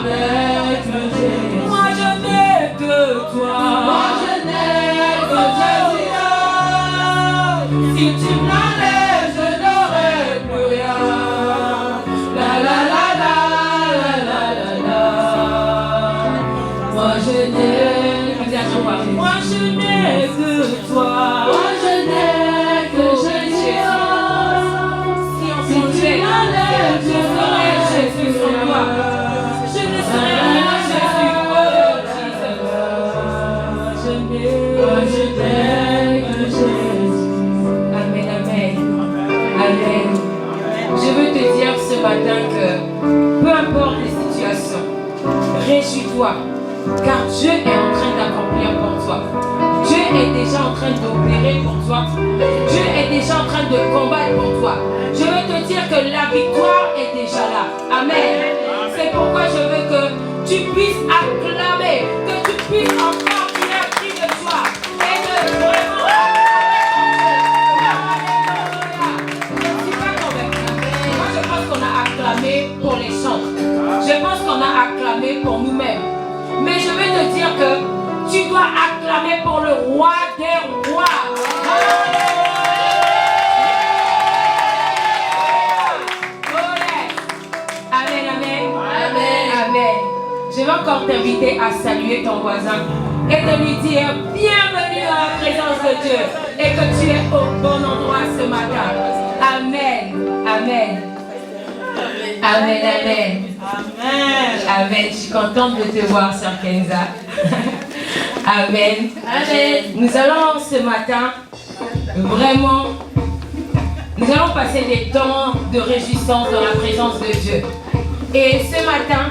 n'ai que Jésus. Moi je n'ai que toi. Moi je n'ai que Jésus. Si tu m'enlèves, je n'aurai plus rien. La la la la la la la la. Moi je n'ai que toi. Moi je n'ai que Jésus. Si on m'enlève, je serai Jésus sans toi. Je ne serai rien Jésus. Moi je n'ai que Jésus. Amen, amen. Amen. Je veux te dire ce matin que peu importe les situations, réjouis-toi, car Dieu est en train d'accomplir pour toi. Dieu est déjà en train d'opérer pour toi. Dieu est déjà en train de combattre pour toi. Je veux te dire que la victoire est déjà là. Amen. C'est pourquoi je veux que tu puisses acclamer, que tu puisses encore crier un cri de joie et de vraiment. Je ne suis pas convaincue. Moi je pense qu'on a acclamé pour les chants. Je pense qu'on a acclamé pour nous-mêmes. Mais je veux te dire que tu dois acclamer pour le roi des rois. Amen, amen. Amen. Amen. Je vais encore t'inviter à saluer ton voisin et de lui dire bienvenue à la présence de Dieu et que tu es au bon endroit ce matin. Amen. Amen. Amen, amen. Amen. Amen. Je suis contente de te voir, Sœur Kenza. Amen. Amen. Nous allons ce matin vraiment, nous allons passer des temps de réjouissance dans la présence de Dieu. Et ce matin,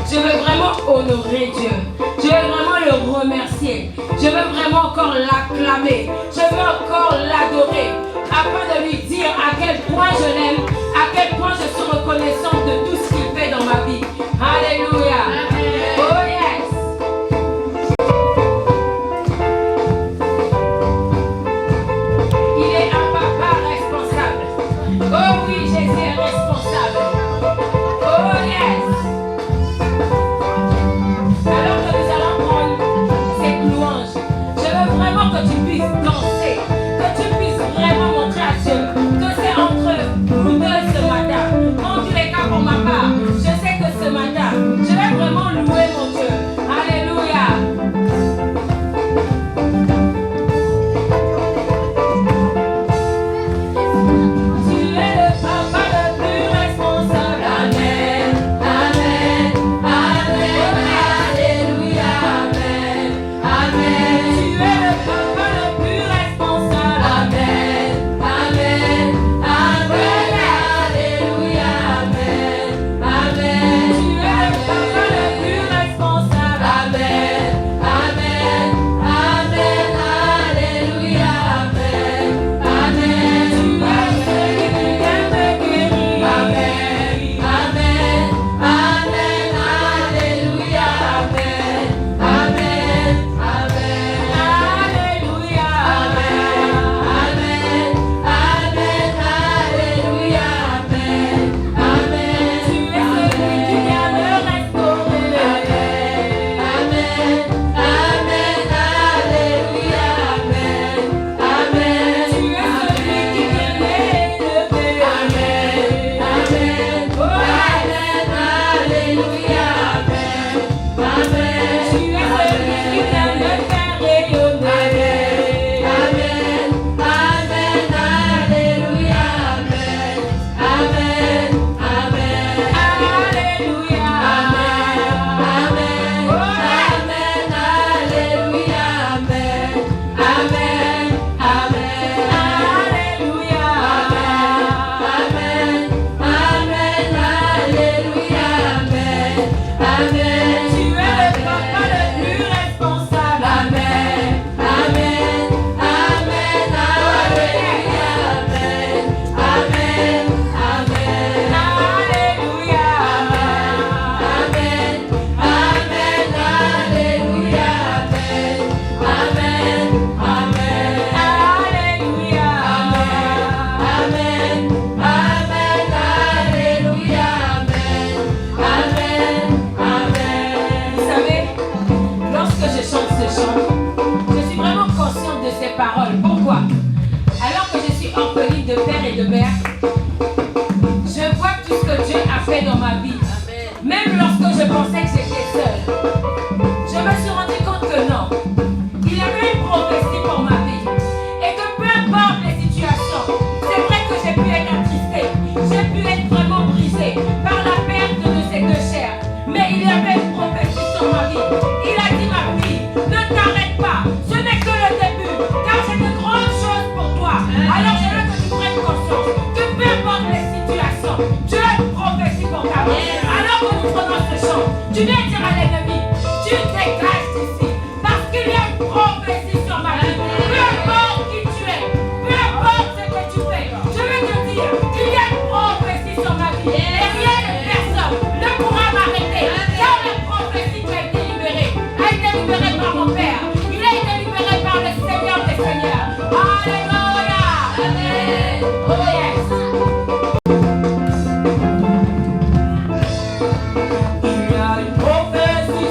je veux vraiment honorer Dieu. Je veux vraiment le remercier. Je veux vraiment encore l'acclamer. Je veux encore l'adorer. Afin de lui dire à quel point je l'aime, à quel point je suis reconnaissante de tout ce qu'il fait dans ma vie. Alléluia. Oh yes. Il est un papa responsable. Oh oui, Jésus est responsable. Oh yes. Alors que nous allons prendre cette louange, je veux vraiment que tu puisses danser, que tu puisses vraiment montrer à Dieu que c'est entre nous deux ce matin. En tous les cas, pour ma part, je sais que ce matin, je vais vraiment père et de mère, je vois tout ce que Dieu a fait dans ma vie. Même lorsque je pensais que j'étais seule, je me suis rendu compte que non. Il y avait une prophétie pour ma vie. Et que peu importe les situations, c'est vrai que j'ai pu être attristée, j'ai pu être vraiment brisée par la perte de ces deux chairs. Mais il y avait une prophétie sur ma vie. Il a dit, ma fille, ne t'arrête pas, ce n'est que le début, car j'ai de grandes choses pour toi. Alors je veux que tu prennes conscience que peu importe les situations, Dieu a une prophétie pour ta vie. Alors que nous prenons ce chant, tu viens dire à l'ennemi, tu dégages d'ici, parce qu'il y a une prophétie sur ma vie. Peu importe qui tu es, peu importe ce que tu fais, je veux te dire qu'il y a une prophétie sur ma vie. Et rien et personne ne pourra m'arrêter. Car la prophétie qui a été libérée par mon Père. Il a été libéré par le Seigneur des Seigneurs. Alléluia. Amen. Oh yes. Il y a une prophétie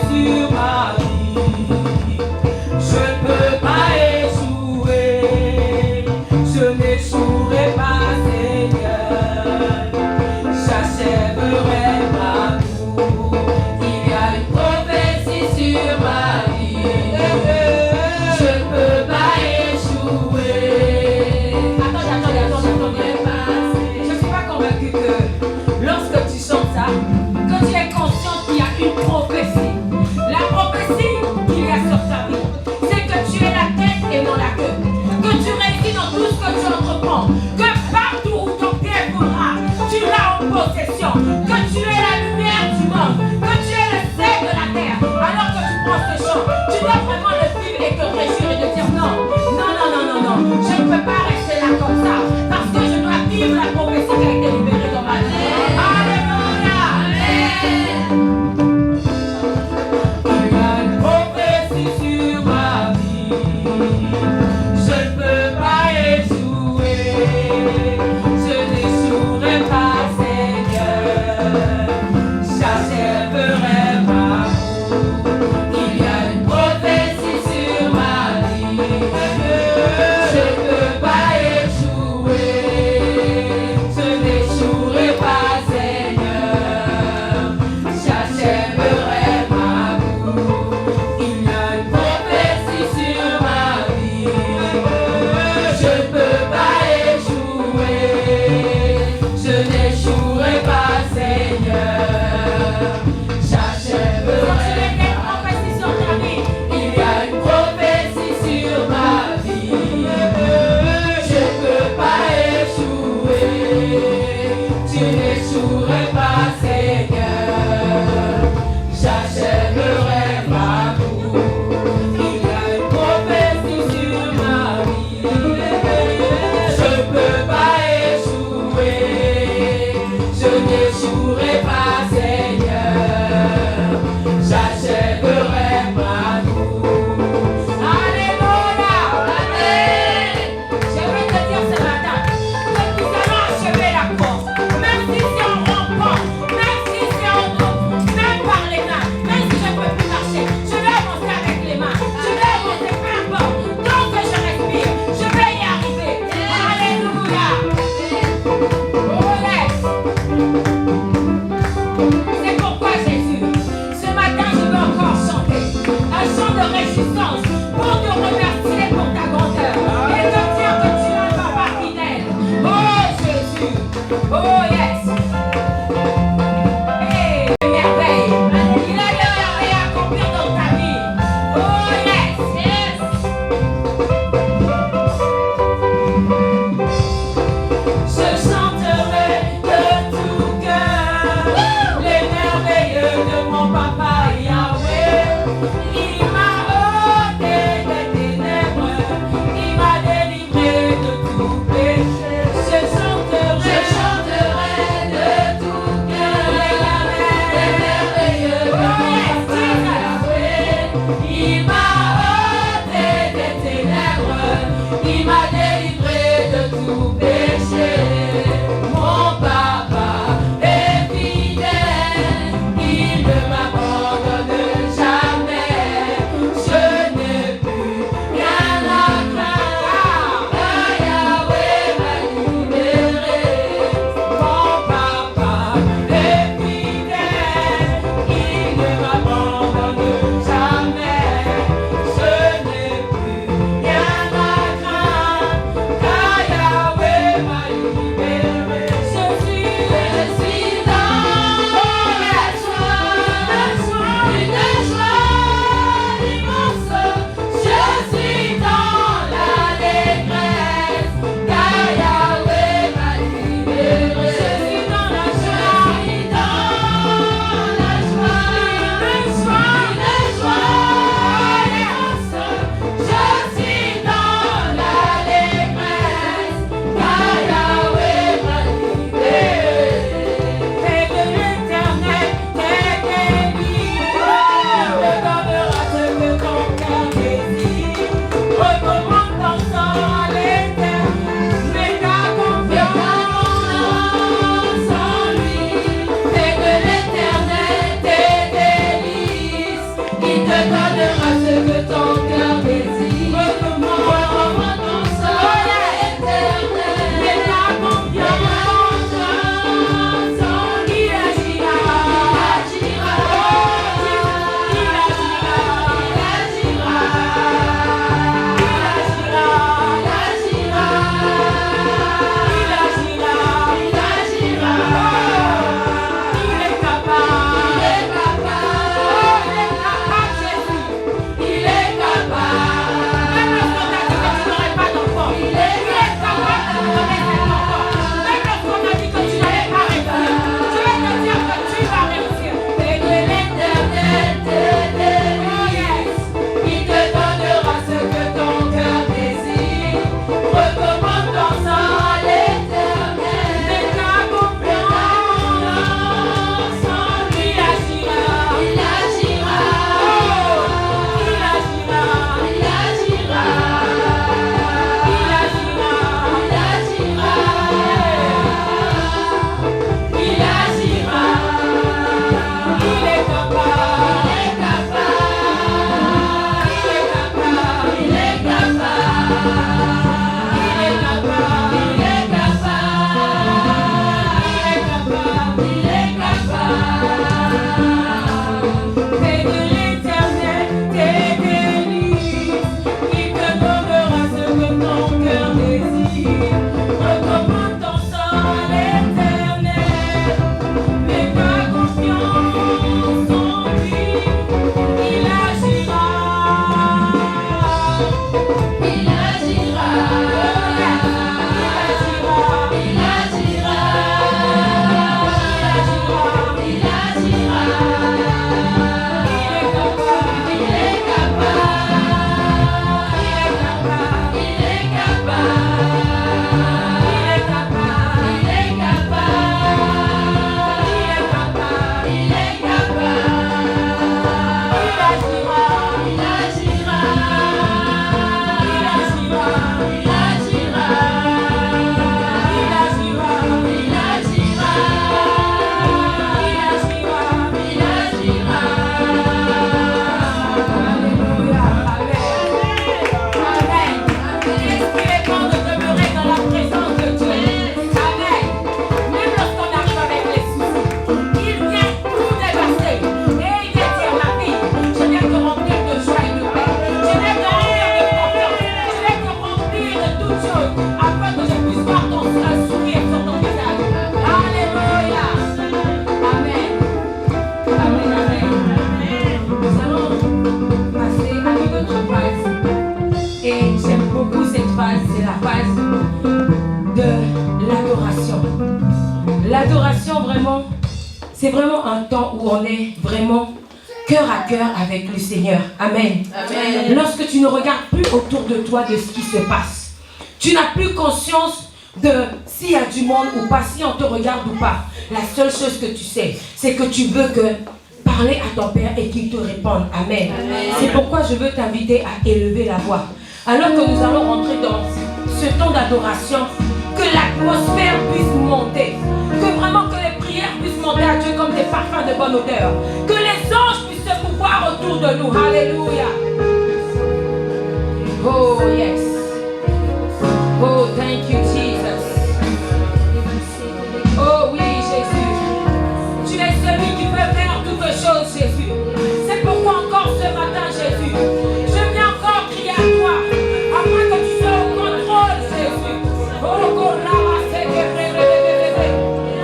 L'adoration, vraiment, c'est vraiment un temps où on est vraiment cœur à cœur avec le Seigneur. Amen. Amen. Lorsque tu ne regardes plus autour de toi de ce qui se passe, tu n'as plus conscience de s'il y a du monde ou pas, si on te regarde ou pas. La seule chose que tu sais, c'est que tu veux parler à ton Père et qu'il te réponde. Amen. Amen. C'est pourquoi je veux t'inviter à élever la voix. Alors que nous allons rentrer dans ce temps d'adoration, que l'atmosphère puisse monter, que vraiment que les prières puissent monter à Dieu comme des parfums de bonne odeur, que les anges puissent se mouvoir autour de nous. Alléluia. Oh yes. Oh thank you Jesus. Oh oui Jésus. Tu es celui qui peut faire toutes choses Jésus. C'est pourquoi encore ce matin Jésus, je viens encore crier à toi, afin que tu sois au contrôle Jésus.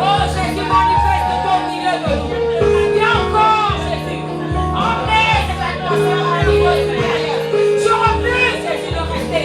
Oh Jésus, manifeste ton milieu de nous. Viens encore Jésus. Emmène cette atmosphère à un niveau supérieur. Je refuse Jésus de rester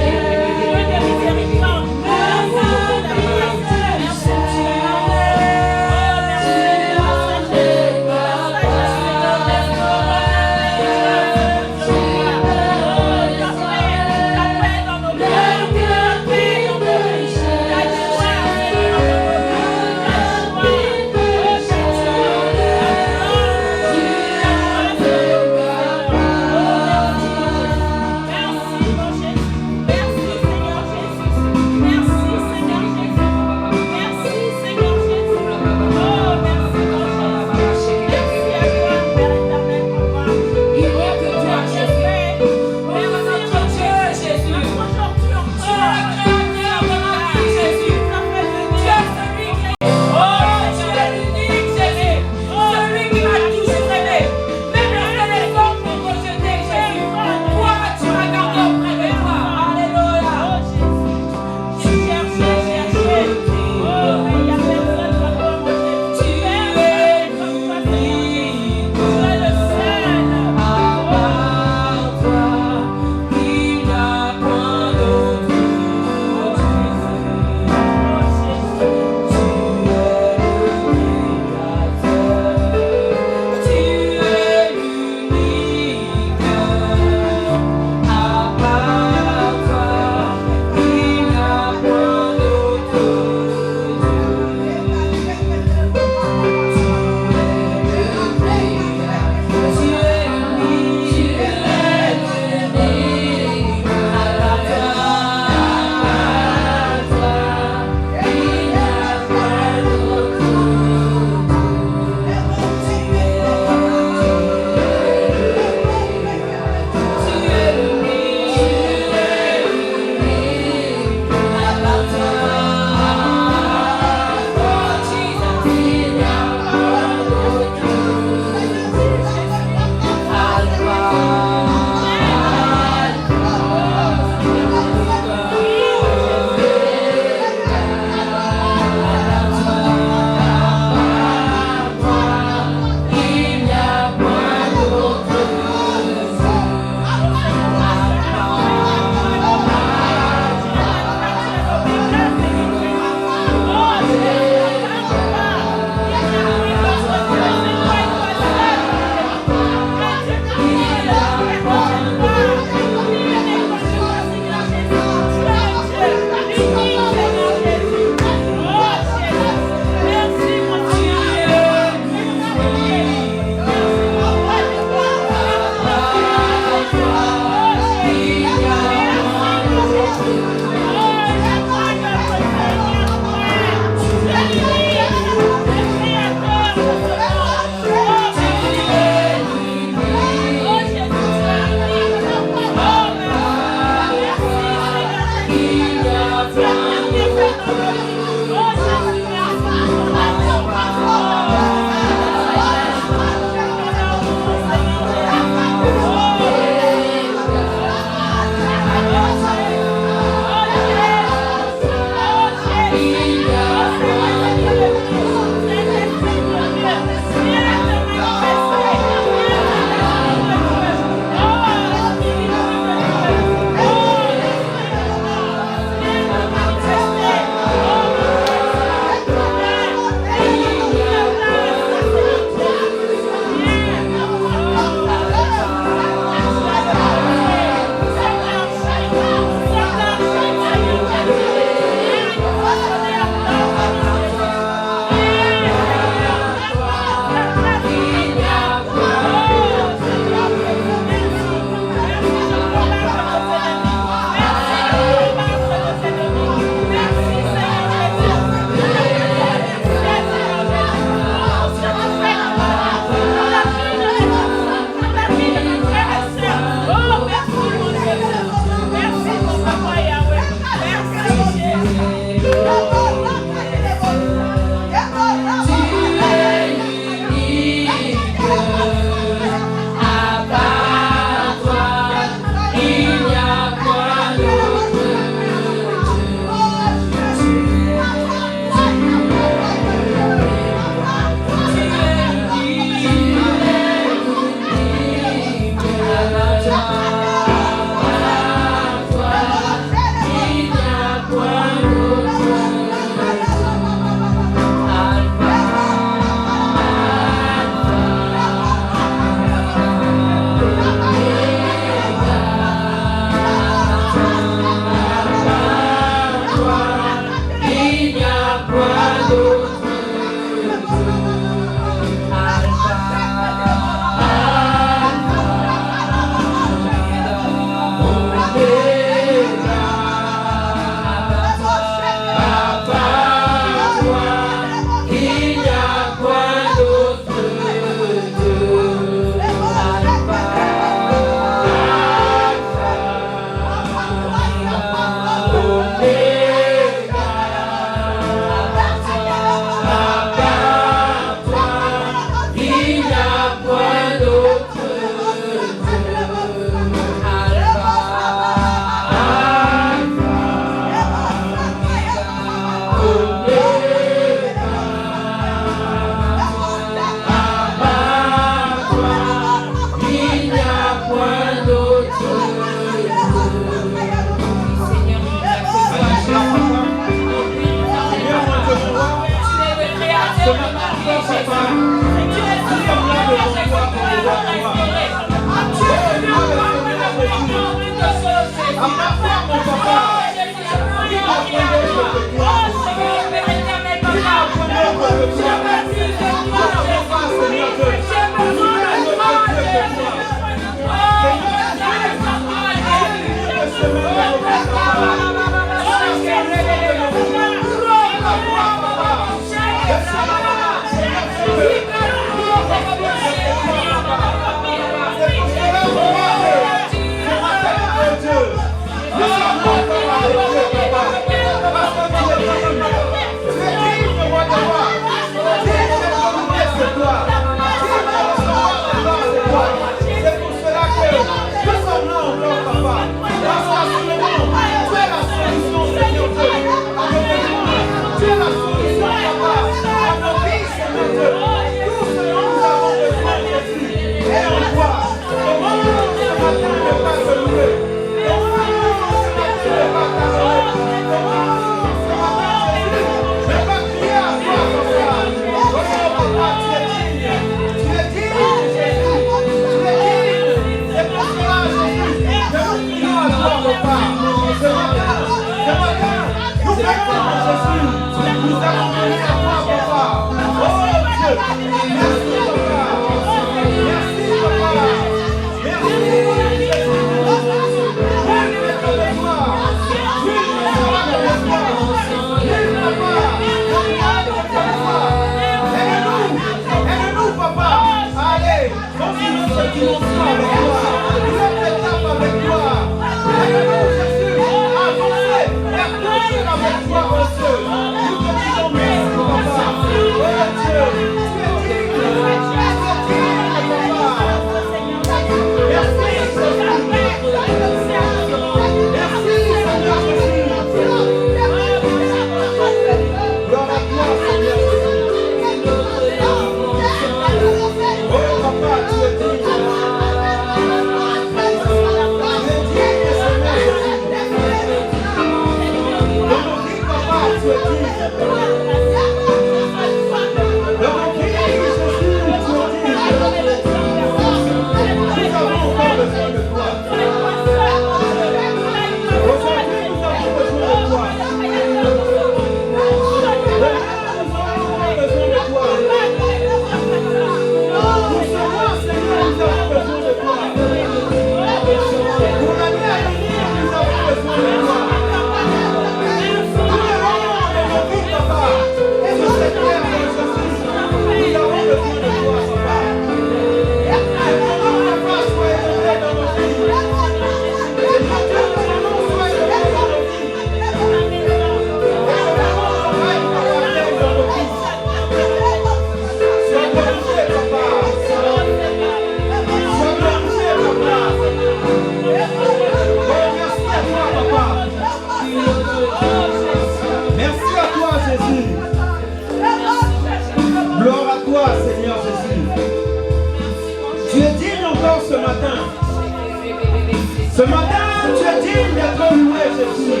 Ce matin, tu es digne d'être loué, Jésus.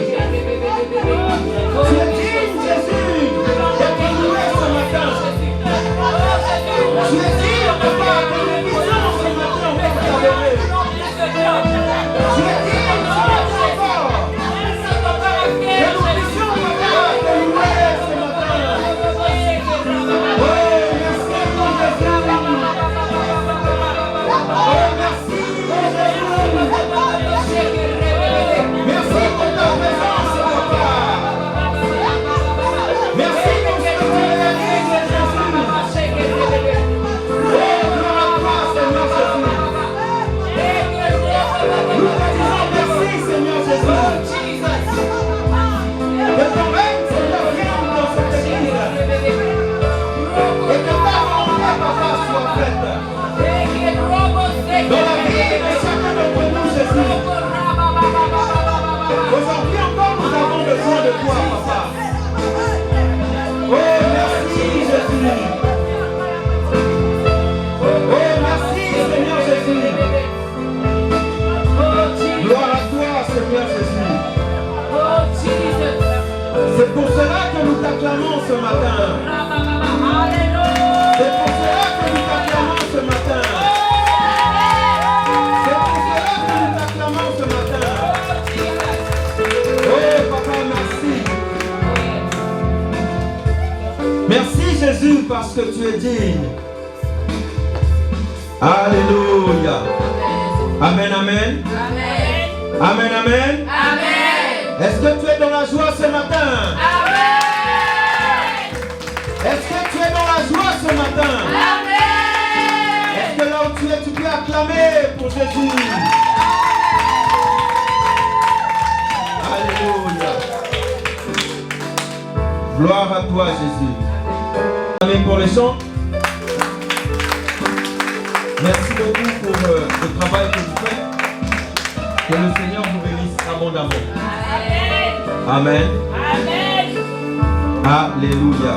Tu es digne, Jésus, d'être loué ce matin. Tu es digne, papa, que nous puissions ce matin encore t'adorer. Tu es digne, Seigneur, encore. Que nous puissions, papa, te louer ce matin. Oh, merci pour Jésus. Oh, merci pour Jésus. Merci pour ta présence, papa. Merci pour ce que tu réalises, Jésus. Jésus parce que tu es digne. Alléluia. Amen, amen. Amen. Amen, amen. Amen. Est-ce que tu es dans la joie ce matin? Amen. Est-ce que tu es dans la joie ce matin? Amen. Est-ce que là où tu es, tu peux acclamer pour Jésus? Alléluia. Gloire à toi, Jésus. Amen pour les chants. Merci beaucoup pour le travail que vous faites. Que le Seigneur vous bénisse abondamment. Amen. Amen. Alléluia.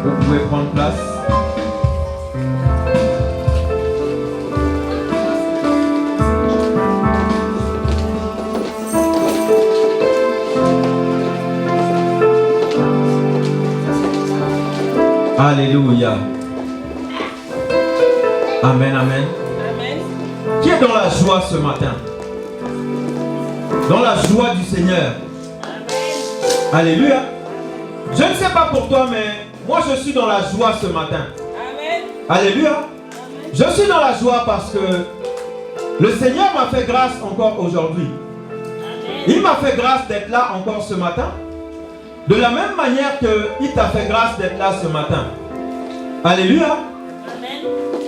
Vous pouvez prendre place. Alléluia. Amen, amen. Qui est dans la joie ce matin? Dans la joie du Seigneur. Alléluia. Je ne sais pas pour toi, mais moi je suis dans la joie ce matin. Alléluia. Je suis dans la joie parce que le Seigneur m'a fait grâce encore aujourd'hui. Il m'a fait grâce d'être là encore ce matin. De la même manière qu'il t'a fait grâce d'être là ce matin. Alléluia.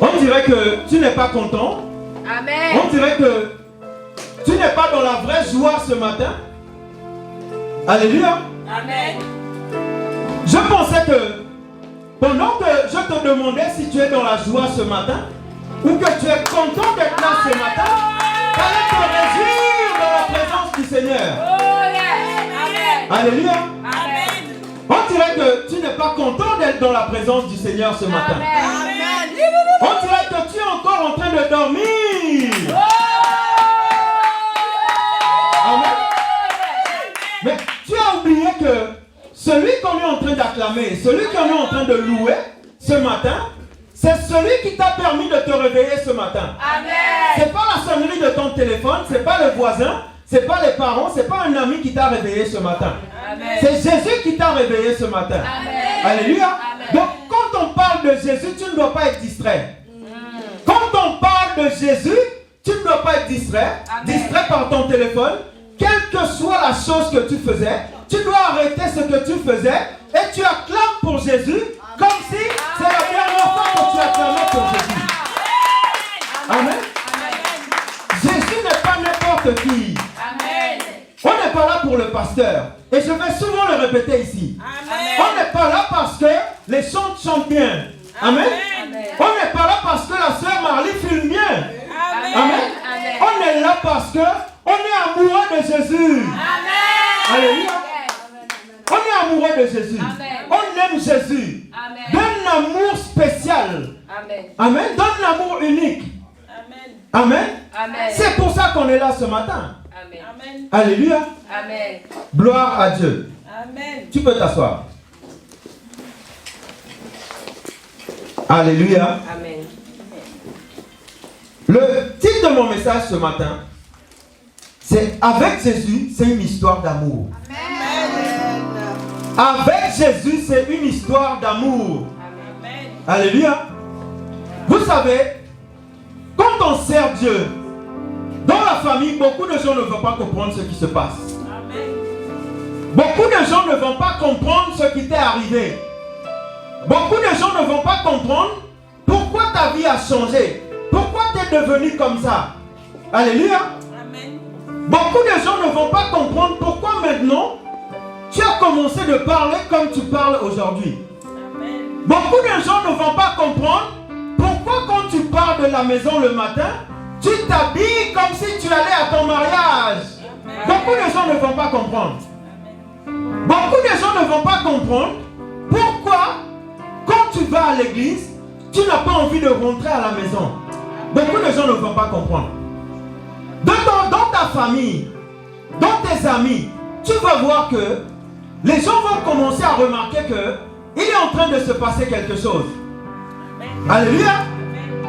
On dirait que tu n'es pas content. Amen. On dirait que tu n'es pas dans la vraie joie ce matin. Alléluia. Amen. Je pensais que pendant que je te demandais si tu es dans la joie ce matin ou que tu es content d'être là ce matin, tu allais te réjouir dans la présence du Seigneur. Oh yes. Amen. Alléluia. Amen. On dirait que tu n'es pas content d'être dans la présence du Seigneur ce matin. Amen. On dirait que tu es encore en train de dormir. Amen. Mais tu as oublié que celui qu'on est en train d'acclamer, celui qu'on est en train de louer ce matin, c'est celui qui t'a permis de te réveiller ce matin. Amen. C'est pas la sonnerie de ton téléphone, c'est pas le voisin, c'est pas les parents, c'est pas un ami qui t'a réveillé ce matin. Amen. C'est Jésus qui t'a réveillé ce matin. Amen. Alléluia. Amen. Donc quand on parle de Jésus, tu ne dois pas être distrait. Quand on parle de Jésus, tu ne dois pas être distrait. Amen. Distrait par ton téléphone. Quelle que soit la chose que tu faisais, tu dois arrêter ce que tu faisais et tu acclames pour Jésus comme si c'est la dernière fois que tu acclamais pour Jésus. Amen. Jésus n'est pas n'importe qui. Amen. On n'est pas là pour le pasteur. Et je vais souvent le répéter ici. On n'est pas là parce que les chants chantent bien. Amen. On n'est pas là parce que la sœur Marley filme bien. Amen. On est là parce que on est amoureux de Jésus. Alléluia. On est amoureux de Jésus. On aime Jésus. D'un amour spécial. Amen. D'un amour unique. Amen. C'est pour ça qu'on est là ce matin. Alléluia. Amen. Gloire à Dieu. Tu peux t'asseoir. Alléluia. Amen. Le titre de mon message ce matin, c'est avec Jésus, c'est une histoire d'amour. Avec Jésus, c'est une histoire d'amour. Alléluia. Vous savez, quand on sert Dieu, dans la famille, beaucoup de gens ne vont pas comprendre ce qui se passe. Beaucoup de gens ne vont pas comprendre ce qui t'est arrivé. Beaucoup de gens ne vont pas comprendre pourquoi ta vie a changé. Pourquoi tu es devenu comme ça. Alléluia. Beaucoup de gens ne vont pas comprendre pourquoi maintenant tu as commencé de parler comme tu parles aujourd'hui. Beaucoup de gens ne vont pas comprendre pourquoi quand tu pars de la maison le matin, tu t'habilles comme si tu allais à ton mariage. Beaucoup de gens ne vont pas comprendre. Beaucoup de gens ne vont pas comprendre pourquoi quand tu vas à l'église, tu n'as pas envie de rentrer à la maison. Beaucoup de gens ne vont pas comprendre. Dans ta famille, dans tes amis, tu vas voir que les gens vont commencer à remarquer que il est en train de se passer quelque chose. Alléluia.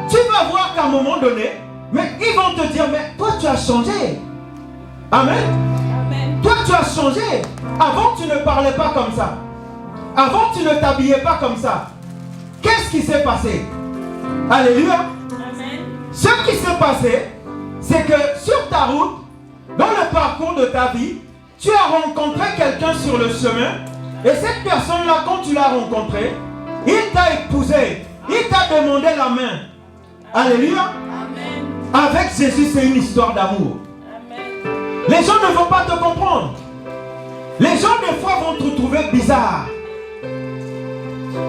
Tu vas voir qu'à un moment donné, mais ils vont te dire, mais toi tu as changé. Amen. Toi tu as changé. Avant tu ne parlais pas comme ça. Avant, tu ne t'habillais pas comme ça. Qu'est-ce qui s'est passé? Alléluia. Amen. Ce qui s'est passé, c'est que sur ta route, dans le parcours de ta vie, tu as rencontré quelqu'un sur le chemin. Et cette personne-là, quand tu l'as rencontré, il t'a épousé. Il t'a demandé la main. Alléluia. Amen. Avec Jésus, c'est une histoire d'amour. Amen. Les gens ne vont pas te comprendre. Les gens, des fois, vont te trouver bizarre.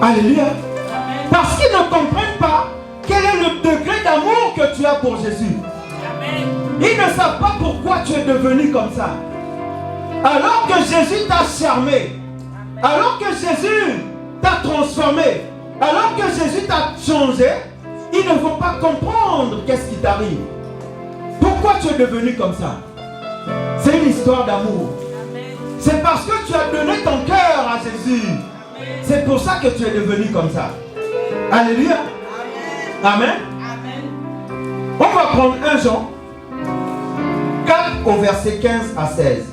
Alléluia. Amen. Parce qu'ils ne comprennent pas quel est le degré d'amour que tu as pour Jésus. Amen. Ils ne savent pas pourquoi tu es devenu comme ça. Alors que Jésus t'a charmé, alors que Jésus t'a transformé, alors que Jésus t'a changé, ils ne vont pas comprendre qu'est-ce qui t'arrive. Pourquoi tu es devenu comme ça? C'est une histoire d'amour. C'est parce que tu as donné ton cœur à Jésus. C'est pour ça que tu es devenu comme ça. Alléluia. Amen. Amen. On va prendre 1 Jean 4 au verset 15 à 16.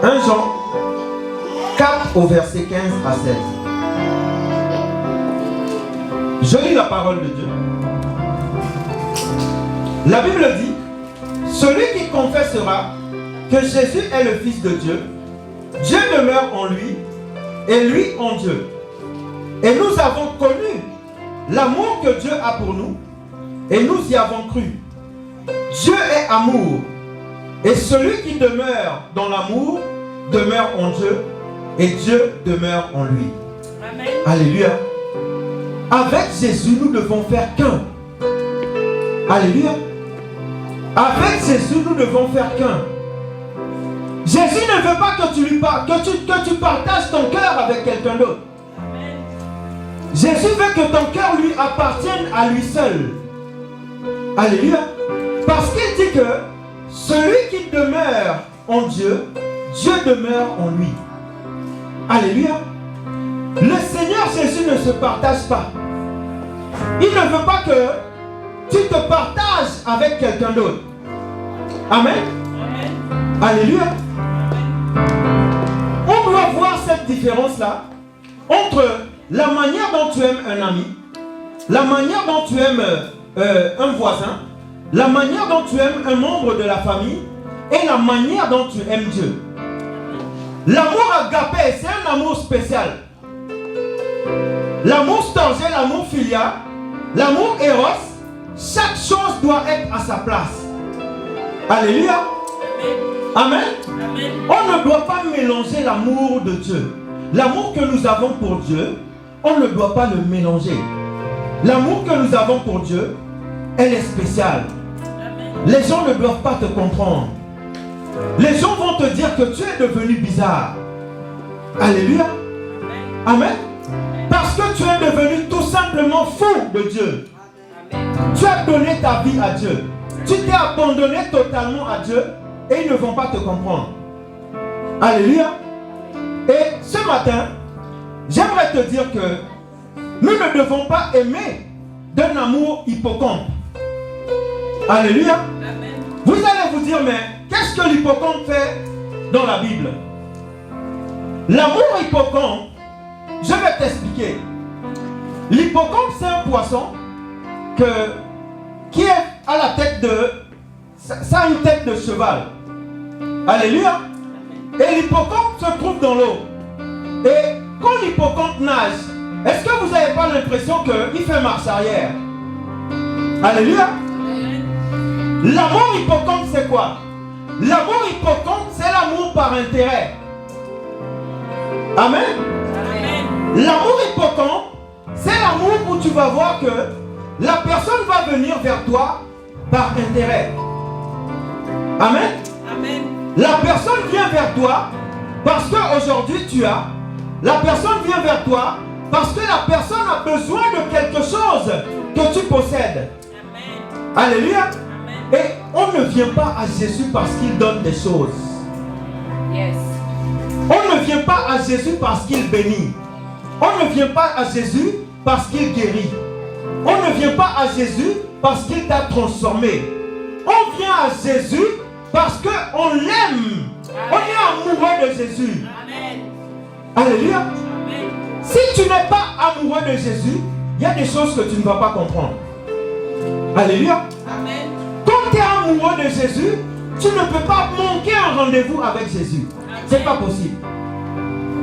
1 Jean 4 au verset 15 à 16. Je lis la parole de Dieu. La Bible dit: celui qui confessera que Jésus est le Fils de Dieu, Dieu demeure en lui et lui en Dieu. Et nous avons connu l'amour que Dieu a pour nous et nous y avons cru. Dieu est amour, et celui qui demeure dans l'amour demeure en Dieu et Dieu demeure en lui. Amen. Alléluia. Avec Jésus, nous devons faire qu'un. Alléluia. Avec Jésus, nous devons faire qu'un. Jésus ne veut pas que tu partages ton cœur avec quelqu'un d'autre. Jésus veut que ton cœur lui appartienne à lui seul. Alléluia. Parce qu'il dit que celui qui demeure en Dieu, Dieu demeure en lui. Alléluia. Le Seigneur Jésus ne se partage pas. Il ne veut pas que tu te partages avec quelqu'un d'autre. Amen. Amen. Alléluia. On doit voir cette différence-là entre la manière dont tu aimes un ami, la manière dont tu aimes un voisin, la manière dont tu aimes un membre de la famille et la manière dont tu aimes Dieu. L'amour agapé, c'est un amour spécial. L'amour storgé, l'amour filial, l'amour éros, chaque chose doit être à sa place. Alléluia. Amen. Amen. On ne doit pas mélanger l'amour de Dieu. L'amour que nous avons pour Dieu, on ne doit pas le mélanger. L'amour que nous avons pour Dieu, elle est spéciale. Les gens ne doivent pas te comprendre. Les gens vont te dire que tu es devenu bizarre. Alléluia. Amen. Parce que tu es devenu tout simplement fou de Dieu. Tu as donné ta vie à Dieu. Tu t'es abandonné totalement à Dieu et ils ne vont pas te comprendre. Alléluia. Et ce matin, j'aimerais te dire que nous ne devons pas aimer d'un amour hippocampe. Alléluia. Amen. Vous allez vous dire, mais qu'est-ce que l'hippocampe fait dans la Bible? L'amour hippocampe, je vais t'expliquer. L'hippocampe, c'est un poisson qui est à la tête de... Ça a une tête de cheval. Alléluia. Et l'hippocampe se trouve dans l'eau. Et quand l'hippocampe nage, est-ce que vous n'avez pas l'impression qu'il fait marche arrière? Alléluia. L'amour hippocampe, c'est quoi? L'amour hippocampe, c'est l'amour par intérêt. Amen. Amen. L'amour hippocampe, c'est l'amour où tu vas voir que la personne va venir vers toi par intérêt. Amen. Amen. La personne vient vers toi parce qu'aujourd'hui tu as. La personne vient vers toi parce que la personne a besoin de quelque chose que tu possèdes. Amen. Alléluia. Amen. Et on ne vient pas à Jésus parce qu'il donne des choses. Yes. On ne vient pas à Jésus parce qu'il bénit. On ne vient pas à Jésus parce qu'il guérit. On ne vient pas à Jésus parce qu'il t'a transformé. On vient à Jésus parce qu'on l'aime. On est amoureux de Jésus. Amen. Alléluia. Si tu n'es pas amoureux de Jésus, il y a des choses que tu ne vas pas comprendre. Alléluia. Amen. Quand tu es amoureux de Jésus, tu ne peux pas manquer un rendez-vous avec Jésus. C'est pas possible.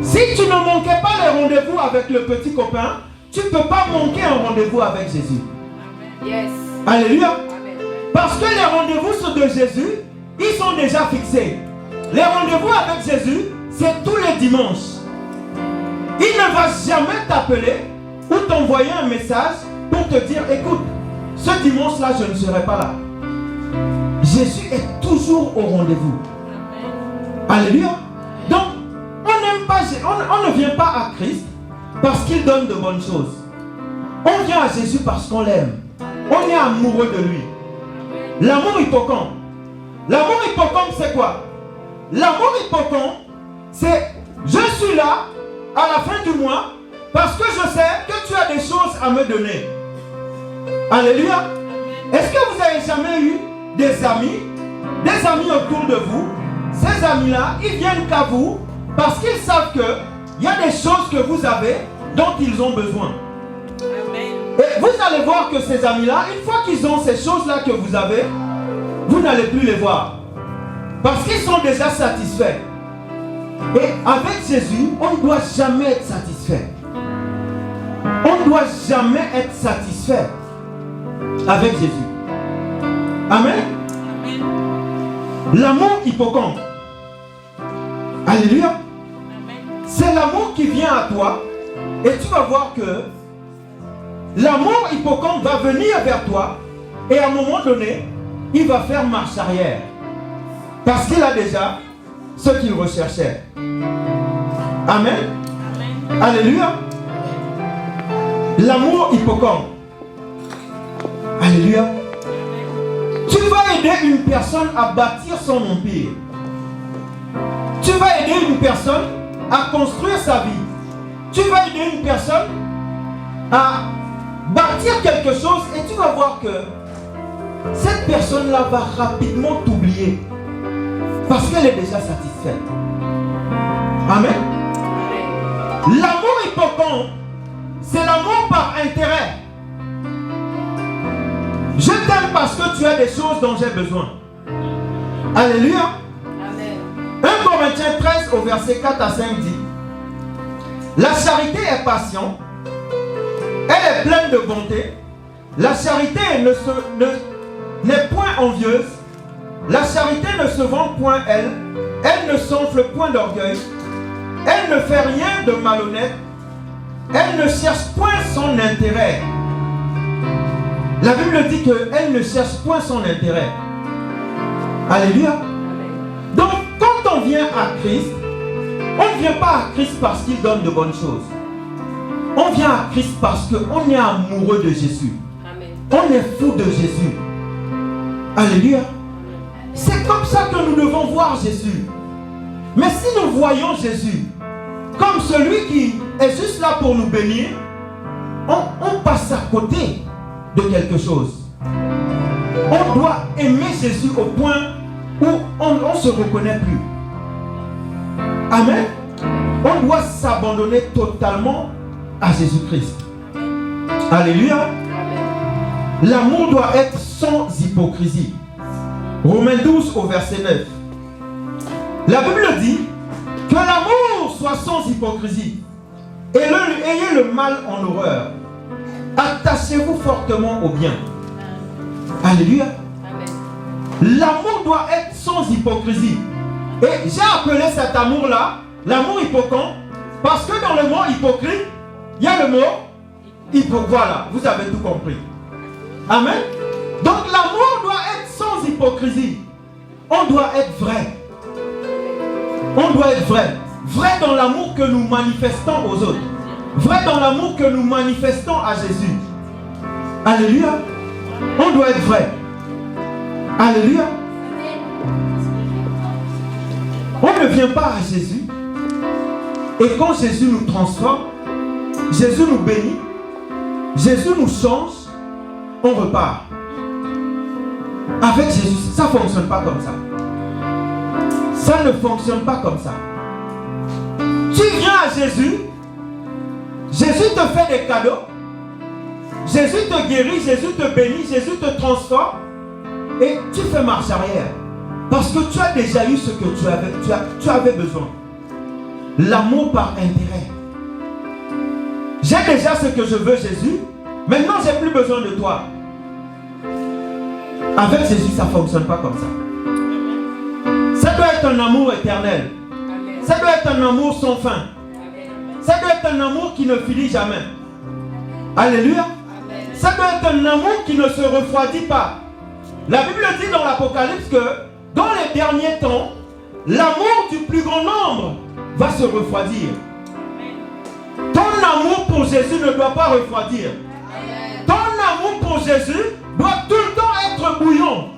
Si tu ne manquais pas les rendez-vous avec le petit copain, tu ne peux pas manquer un rendez-vous avec Jésus. Yes. Alléluia. Amen. Parce que les rendez-vous de Jésus, ils sont déjà fixés. Les rendez-vous avec Jésus, c'est tous les dimanches. Il ne va jamais t'appeler ou t'envoyer un message pour te dire, écoute, ce dimanche-là, je ne serai pas là. Jésus est toujours au rendez-vous. Alléluia. Donc, on ne vient pas à Christ parce qu'il donne de bonnes choses. On vient à Jésus parce qu'on l'aime. On est amoureux de lui. L'amour hippocampe. L'amour hippocampe, c'est quoi? L'amour hippocampe, c'est je suis là à la fin du mois parce que je sais que tu as des choses à me donner. Alléluia. Est-ce que vous avez jamais eu des amis autour de vous? Ces amis-là, ils viennent qu'à vous parce qu'ils savent qu'il y a des choses que vous avez dont ils ont besoin. Amen. Et vous allez voir que ces amis-là, une fois qu'ils ont ces choses-là que vous avez, vous n'allez plus les voir. Parce qu'ils sont déjà satisfaits. Et avec Jésus, on ne doit jamais être satisfait. On ne doit jamais être satisfait avec Jésus. Amen. Amen. L'amour hippocampe. Alléluia. Amen. C'est l'amour qui vient à toi. Et tu vas voir que l'amour hippocampe va venir vers toi. Et à un moment donné, il va faire marche arrière. Parce qu'il a déjà ce qu'il recherchait. Amen. Amen. Alléluia. L'amour hippocampe. Alléluia. Tu vas aider une personne à bâtir son empire. Tu vas aider une personne à construire sa vie. Tu vas aider une personne à bâtir quelque chose et tu vas voir que cette personne-là va rapidement t'oublier parce qu'elle est déjà satisfaite. Amen. L'amour hippocampe, c'est l'amour par intérêt. Je t'aime parce que tu as des choses dont j'ai besoin. Alléluia. Amen. 1 Corinthiens 13 au verset 4 à 5 dit: la charité est patiente, elle est pleine de bonté. La charité n'est point envieuse. La charité ne se vante point elle. Elle ne s'enfle point d'orgueil. Elle ne fait rien de malhonnête. Elle ne cherche point son intérêt. La Bible dit qu'elle ne cherche point son intérêt. Alléluia. Donc, quand on vient à Christ, on ne vient pas à Christ parce qu'il donne de bonnes choses. On vient à Christ parce qu'on est amoureux de Jésus. Amen. On est fou de Jésus. Alléluia. C'est comme ça que nous devons voir Jésus. Mais si nous voyons Jésus comme celui qui est juste là pour nous bénir, on passe à côté de quelque chose. On doit aimer Jésus au point où on ne se reconnaît plus. Amen. On doit s'abandonner totalement à Jésus-Christ. Alléluia. L'amour doit être sans hypocrisie. Romains 12 au verset 9. La Bible dit que l'amour soit sans hypocrisie. Et ayez le mal en horreur. Attachez-vous fortement au bien. Alléluia. L'amour doit être sans hypocrisie. Et j'ai appelé cet amour-là l'amour hippocampe parce que dans le mot hypocrite, il y a le mot hypocrite. Voilà, vous avez tout compris. Amen. Donc l'amour doit être sans hypocrisie. On doit être vrai. On doit être vrai. Vrai dans l'amour que nous manifestons aux autres. Vrai dans l'amour que nous manifestons à Jésus. Alléluia. On doit être vrai. Alléluia. On ne vient pas à Jésus. Et quand Jésus nous transforme, Jésus nous bénit, Jésus nous change, on repart. Avec Jésus, ça ne fonctionne pas comme ça. Ça ne fonctionne pas comme ça. Tu viens à Jésus, Jésus te fait des cadeaux, Jésus te guérit, Jésus te bénit, Jésus te transforme, et tu fais marche arrière. Parce que tu as déjà eu ce que tu avais besoin. L'amour par intérêt. J'ai déjà ce que je veux, Jésus. Maintenant, j'ai plus besoin de toi. Avec Jésus, ça ne fonctionne pas comme ça. Ça doit être un amour éternel. Ça doit être un amour sans fin. Ça doit être un amour qui ne finit jamais. Alléluia. Ça doit être un amour qui ne se refroidit pas. La Bible dit dans l'Apocalypse que dans les derniers temps, l'amour du plus grand nombre va se refroidir. Ton amour pour Jésus ne doit pas refroidir. Ton amour pour Jésus doit tout le temps être bouillant.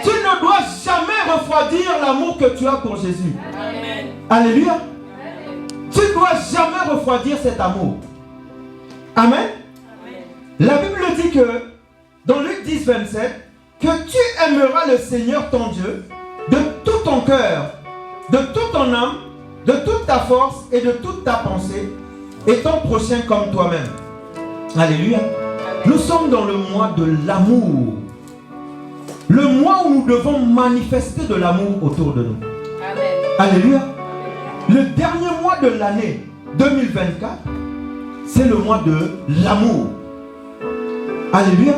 Tu ne dois jamais refroidir l'amour que tu as pour Jésus. Alléluia. Tu ne dois jamais refroidir cet amour. Amen. La Bible dit que dans Luc 10, 27, que tu aimeras le Seigneur ton Dieu de tout ton cœur, de toute ton âme, de toute ta force et de toute ta pensée, et ton prochain comme toi-même. Alléluia. Nous sommes dans le mois de l'amour. Le mois où nous devons manifester de l'amour autour de nous. Amen. Alléluia. Le dernier mois de l'année 2024, c'est le mois de l'amour. Alléluia.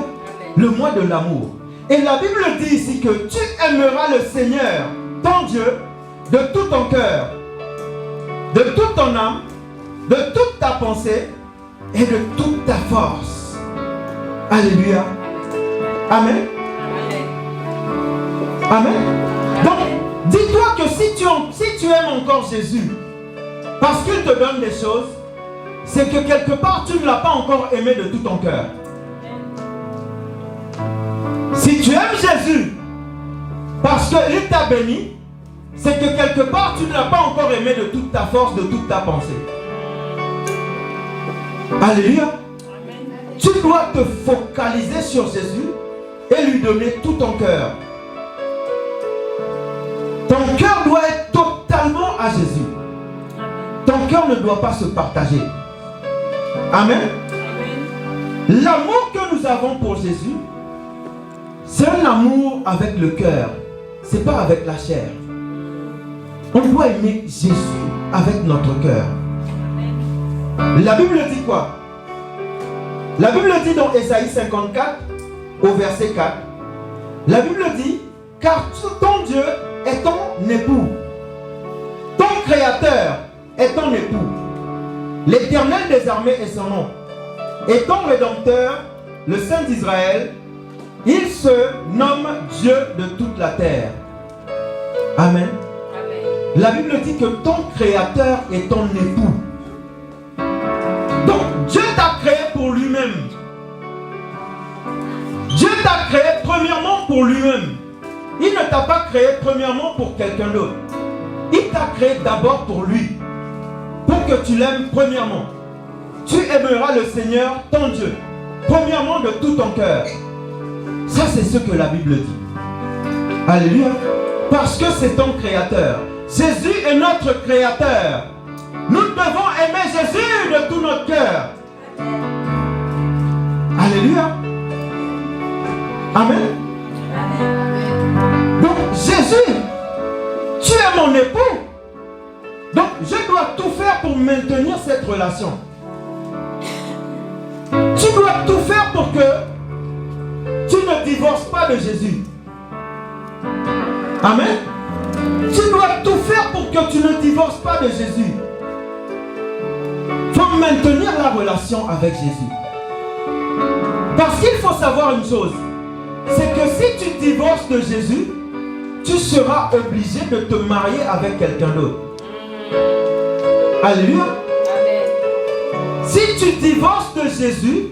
Le mois de l'amour. Et la Bible dit ici que tu aimeras le Seigneur, ton Dieu, de tout ton cœur, de toute ton âme, de toute ta pensée et de toute ta force. Alléluia. Amen. Amen. Donc, dis-toi que si tu aimes encore Jésus, parce qu'il te donne des choses, c'est que quelque part tu ne l'as pas encore aimé de tout ton cœur. Si tu aimes Jésus, parce qu'il t'a béni, c'est que quelque part tu ne l'as pas encore aimé de toute ta force, de toute ta pensée. Alléluia. Tu dois te focaliser sur Jésus et lui donner tout ton cœur. Ton cœur doit être totalement à Jésus. Ton cœur ne doit pas se partager. Amen. L'amour que nous avons pour Jésus, c'est un amour avec le cœur. Ce n'est pas avec la chair. On doit aimer Jésus avec notre cœur. La Bible dit quoi? La Bible dit dans Ésaïe 54, au verset 4, la Bible dit, car ton Dieu est ton époux. Ton Créateur est ton époux. L'Éternel des armées est son nom. Et ton Rédempteur, le Saint d'Israël, il se nomme Dieu de toute la terre. Amen. La Bible dit que ton Créateur est ton époux. Donc Dieu t'a créé pour lui-même. Dieu t'a créé premièrement pour lui-même. Il ne t'a pas créé premièrement pour quelqu'un d'autre. Il t'a créé d'abord pour lui. Pour que tu l'aimes premièrement. Tu aimeras le Seigneur, ton Dieu, premièrement de tout ton cœur. Ça, c'est ce que la Bible dit. Alléluia. Parce que c'est ton Créateur. Jésus est notre Créateur. Nous devons aimer Jésus de tout notre cœur. Alléluia. Amen. Donc, Jésus, tu es mon époux. Donc, je dois tout faire pour maintenir cette relation. Tu dois tout faire pour que tu ne divorces pas de Jésus. Amen. Tu dois tout faire pour que tu ne divorces pas de Jésus. Il faut maintenir la relation avec Jésus. Parce qu'il faut savoir une chose, c'est que si tu divorces de Jésus, tu seras obligé de te marier avec quelqu'un d'autre. Alléluia. Si tu divorces de Jésus,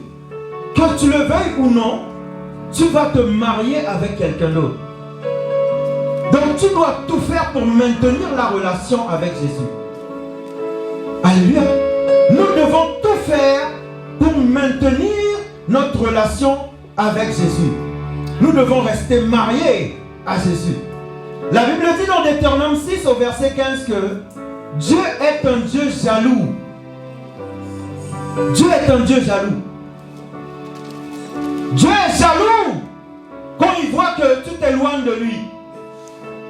que tu le veuilles ou non, tu vas te marier avec quelqu'un d'autre. Donc tu dois tout faire pour maintenir la relation avec Jésus. Alléluia. Nous devons tout faire pour maintenir notre relation avec Jésus. Nous devons rester mariés à Jésus. La Bible dit dans Deutéronome 6 au verset 15 que Dieu est un Dieu jaloux. Dieu est un Dieu jaloux. Dieu est jaloux quand il voit que tu t'éloignes de lui.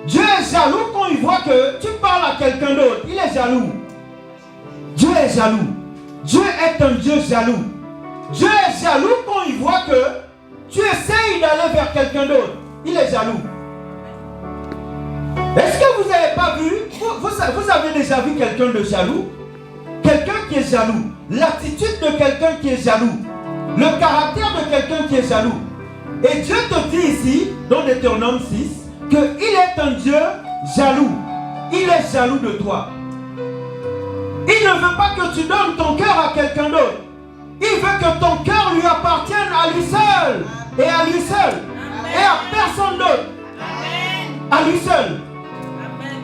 Dieu est jaloux quand il voit que tu parles à quelqu'un d'autre. Il est jaloux. Dieu est jaloux. Dieu est un Dieu jaloux. Dieu est jaloux quand il voit que tu essayes d'aller vers quelqu'un d'autre. Il est jaloux. Est-ce que vous n'avez pas vu, vous avez déjà vu quelqu'un de jaloux? Quelqu'un qui est jaloux. L'attitude de quelqu'un qui est jaloux. Le caractère de quelqu'un qui est jaloux. Et Dieu te dit ici, dans Deutéronome 6, qu'il est un Dieu jaloux. Il est jaloux de toi. Il ne veut pas que tu donnes ton cœur à quelqu'un d'autre. Il veut que ton cœur lui appartienne à lui seul. Et à lui seul. Amen. Et à personne d'autre. À lui seul. Amen.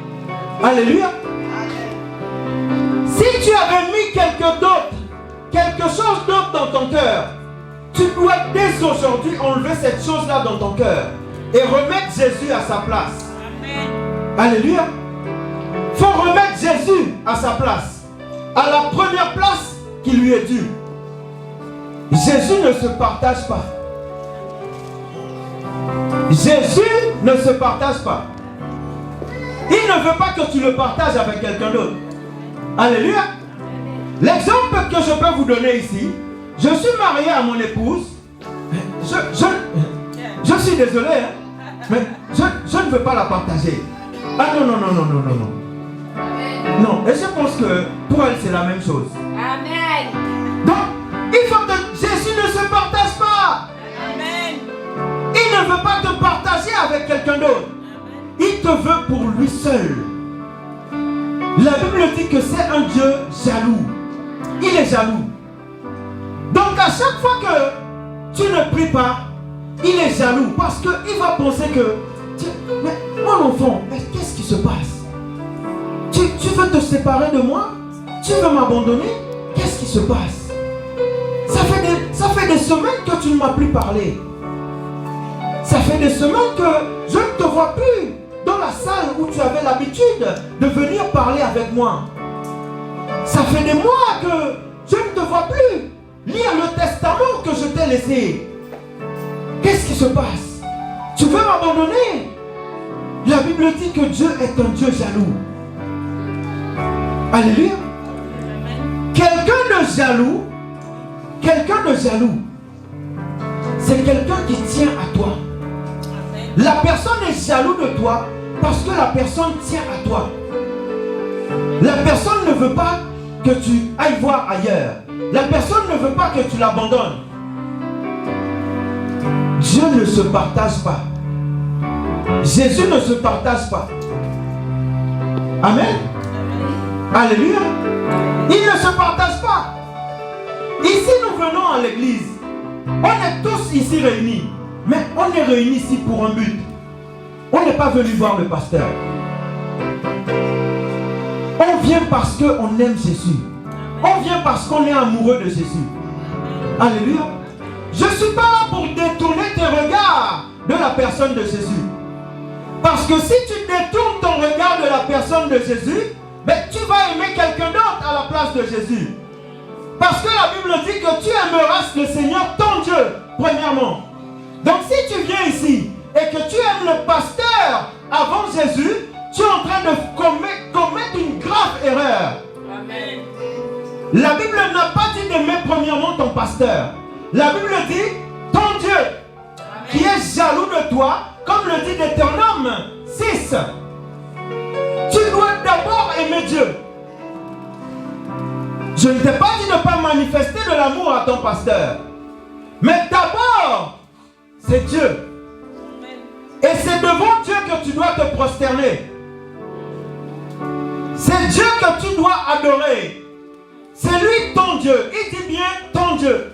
Alléluia. Amen. Si tu avais mis quelque chose d'autre dans ton cœur, tu dois dès aujourd'hui enlever cette chose-là dans ton cœur et remettre Jésus à sa place. Amen. Alléluia. Il faut remettre Jésus à sa place, à la première place qui lui est due. Jésus ne se partage pas. Jésus ne se partage pas. Il ne veut pas que tu le partages avec quelqu'un d'autre. Alléluia. L'exemple que je peux vous donner ici, je suis marié à mon épouse. Je suis désolé, hein, mais je ne veux pas la partager. Ah non. Non, et je pense que pour elle c'est la même chose. Amen. Donc, il faut que Jésus ne se partage pas. Amen. Il ne veut pas te partager avec quelqu'un d'autre. Il te veut pour lui seul. La Bible dit que c'est un Dieu jaloux. Il est jaloux. Donc à chaque fois que tu ne pries pas, il est jaloux parce qu'il va penser que mais mon enfant, qu'est-ce qui se passe? Tu veux te séparer de moi? Tu veux m'abandonner? Qu'est-ce qui se passe? Ça fait des semaines que tu ne m'as plus parlé. Ça fait des semaines que je ne te vois plus dans la salle où tu avais l'habitude de venir parler avec moi. Ça fait des mois que je ne te vois plus lire le testament que je t'ai laissé. Qu'est-ce qui se passe? Tu veux m'abandonner? La Bible dit que Dieu est un Dieu jaloux. Alléluia. Quelqu'un de jaloux, c'est quelqu'un qui tient à toi. La personne est jaloux de toi parce que la personne tient à toi. La personne ne veut pas que tu ailles voir ailleurs. La personne ne veut pas que tu l'abandonnes. Dieu ne se partage pas. Jésus ne se partage pas. Amen. Alléluia. Il ne se partage pas. Ici, nous venons à l'église. On est tous ici réunis. Mais on est réunis ici pour un but. On n'est pas venu voir le pasteur. On vient parce qu'on aime Jésus. On vient parce qu'on est amoureux de Jésus. Alléluia. Je ne suis pas là pour détourner tes regards de la personne de Jésus. Parce que si tu détournes ton regard de la personne de Jésus, ben, tu vas aimer quelqu'un d'autre à la place de Jésus. Parce que la Bible dit que tu aimeras le Seigneur ton Dieu, premièrement. Donc si tu viens ici et que tu aimes le pasteur avant Jésus, tu es en train de commettre une grave erreur. Amen. La Bible n'a pas dit d'aimer premièrement ton pasteur. La Bible dit ton Dieu. Amen. Qui est jaloux de toi, comme le dit Deutéronome 6. Tu dois d'abord aimer Dieu. Je ne t'ai pas dit de ne pas manifester de l'amour à ton pasteur. Mais d'abord, c'est Dieu. Amen. Et c'est devant Dieu que tu dois te prosterner. C'est Dieu que tu dois adorer. C'est lui ton Dieu. Il dit bien ton Dieu.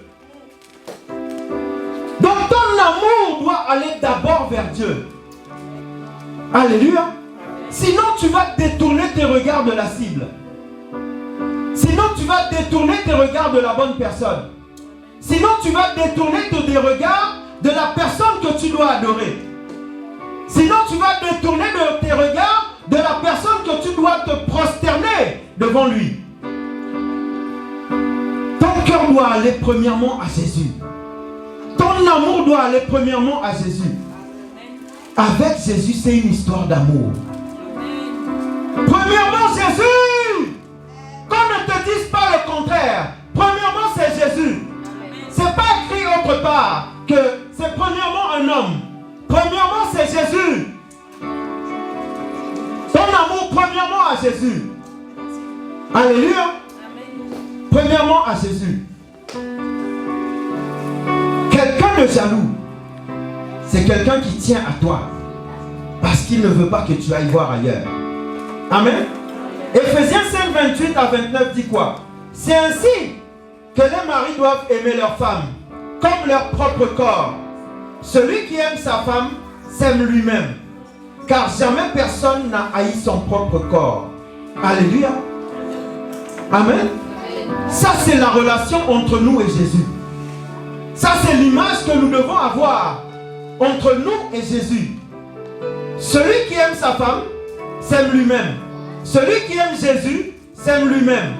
Donc ton amour doit aller d'abord vers Dieu. Alléluia. Sinon tu vas détourner tes regards de la cible. Sinon tu vas détourner tes regards de la bonne personne. Sinon tu vas détourner tes regards de la personne que tu dois adorer. Sinon tu vas détourner tes regards de la personne que tu dois te prosterner devant lui. Ton cœur doit aller premièrement à Jésus. Ton amour doit aller premièrement à Jésus. Avec Jésus, c'est une histoire d'amour. Premièrement, Jésus. Qu'on ne te dise pas le contraire. Premièrement, c'est Jésus. C'est pas écrit autre part que c'est premièrement un homme. Premièrement, c'est Jésus. Ton amour, premièrement à Jésus. Alléluia. Premièrement à Jésus. Quelqu'un de jaloux, c'est quelqu'un qui tient à toi parce qu'il ne veut pas que tu ailles voir ailleurs. Amen. Éphésiens 5, 28 à 29 dit quoi? C'est ainsi que les maris doivent aimer leurs femmes comme leur propre corps. Celui qui aime sa femme s'aime lui-même, car jamais personne n'a haï son propre corps. Alléluia. Amen. Ça, c'est la relation entre nous et Jésus. Ça, c'est l'image que nous devons avoir entre nous et Jésus. Celui qui aime sa femme s'aime lui-même. Celui qui aime Jésus s'aime lui-même.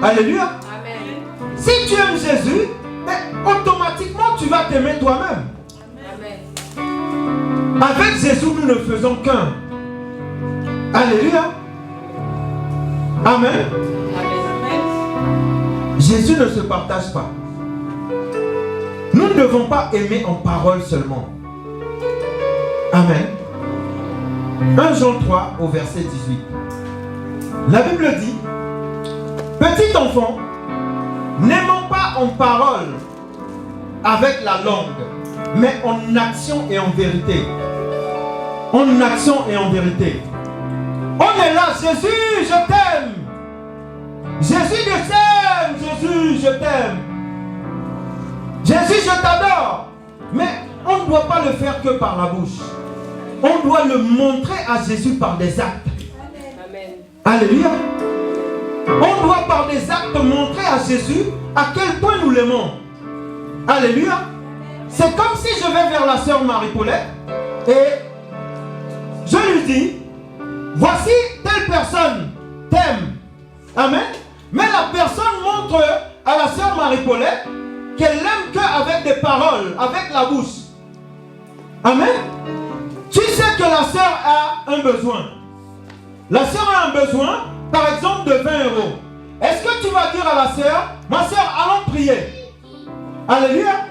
Alléluia. Amen. Si tu aimes Jésus, automatiquement tu vas t'aimer toi-même. Amen. Avec Jésus, nous ne faisons qu'un. Alléluia. Amen. Amen. Jésus ne se partage pas. Nous ne devons pas aimer en parole seulement. Amen. 1 Jean 3 au verset 18. La Bible dit: petit enfant, n'aimons pas en parole avec la langue, mais en action et en vérité. En action et en vérité. On est là, Jésus, je t'aime. Jésus, je t'aime. Jésus, je t'aime. Jésus, je t'adore. Mais on ne doit pas le faire que par la bouche. On doit le montrer à Jésus par des actes. Amen. Alléluia. On doit par des actes montrer à Jésus à quel point nous l'aimons. Alléluia. C'est comme si je vais vers la sœur Marie-Paulette et je lui dis: voici telle personne t'aime. Amen. Mais la personne montre à la sœur Marie-Paulette qu'elle l'aime qu'avec des paroles, avec la bouche. Amen. Tu sais que la sœur a un besoin. La sœur a un besoin, par exemple, de 20 €. Est-ce que tu vas dire à la sœur: ma sœur, allons prier? Alléluia.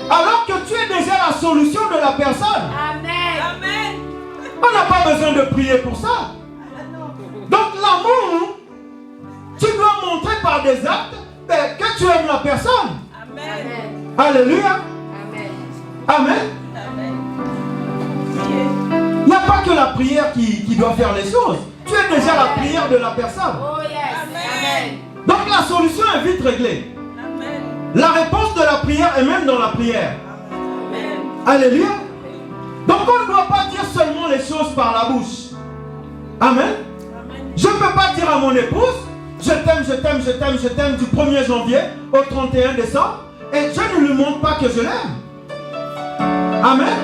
Alors que tu es déjà la solution de la personne. Amen. Amen. On n'a pas besoin de prier pour ça. Donc l'amour, tu dois montrer par des actes que tu aimes la personne. Amen. Alléluia. Amen. Amen. Il n'y a pas que la prière qui doit faire les choses. Tu es déjà la prière de la personne. Oh yes. Amen. Donc la solution est vite réglée. Amen. La réponse de la prière est même dans la prière. Amen. Alléluia. Donc on ne doit pas dire seulement les choses par la bouche. Amen. Amen. Je ne peux pas dire à mon épouse: je t'aime, je t'aime, je t'aime, je t'aime du 1er janvier au 31 décembre, et je ne lui montre pas que je l'aime. Amen.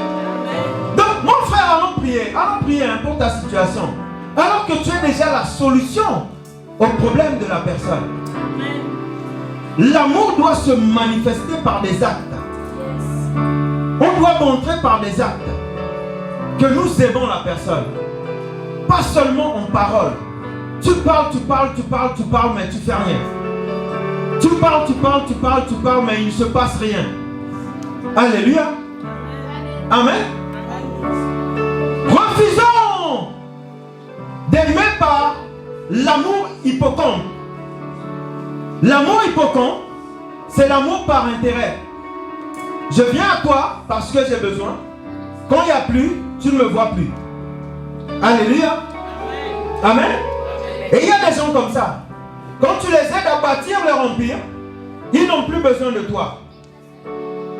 Donc mon frère, allons prier pour ta situation. Alors que tu es déjà la solution au problème de la personne. L'amour doit se manifester par des actes. On doit montrer par des actes que nous aimons la personne. Pas seulement en parole. Tu parles, mais tu fais rien. Tu parles, mais il ne se passe rien. Alléluia. Amen. Refusons d'aimer par l'amour hippocampe. L'amour hippocampe, c'est l'amour par intérêt. Je viens à toi parce que j'ai besoin. Quand il n'y a plus, tu ne me vois plus. Alléluia. Amen. Et il y a des gens comme ça. Quand tu les aides à bâtir leur empire, ils n'ont plus besoin de toi.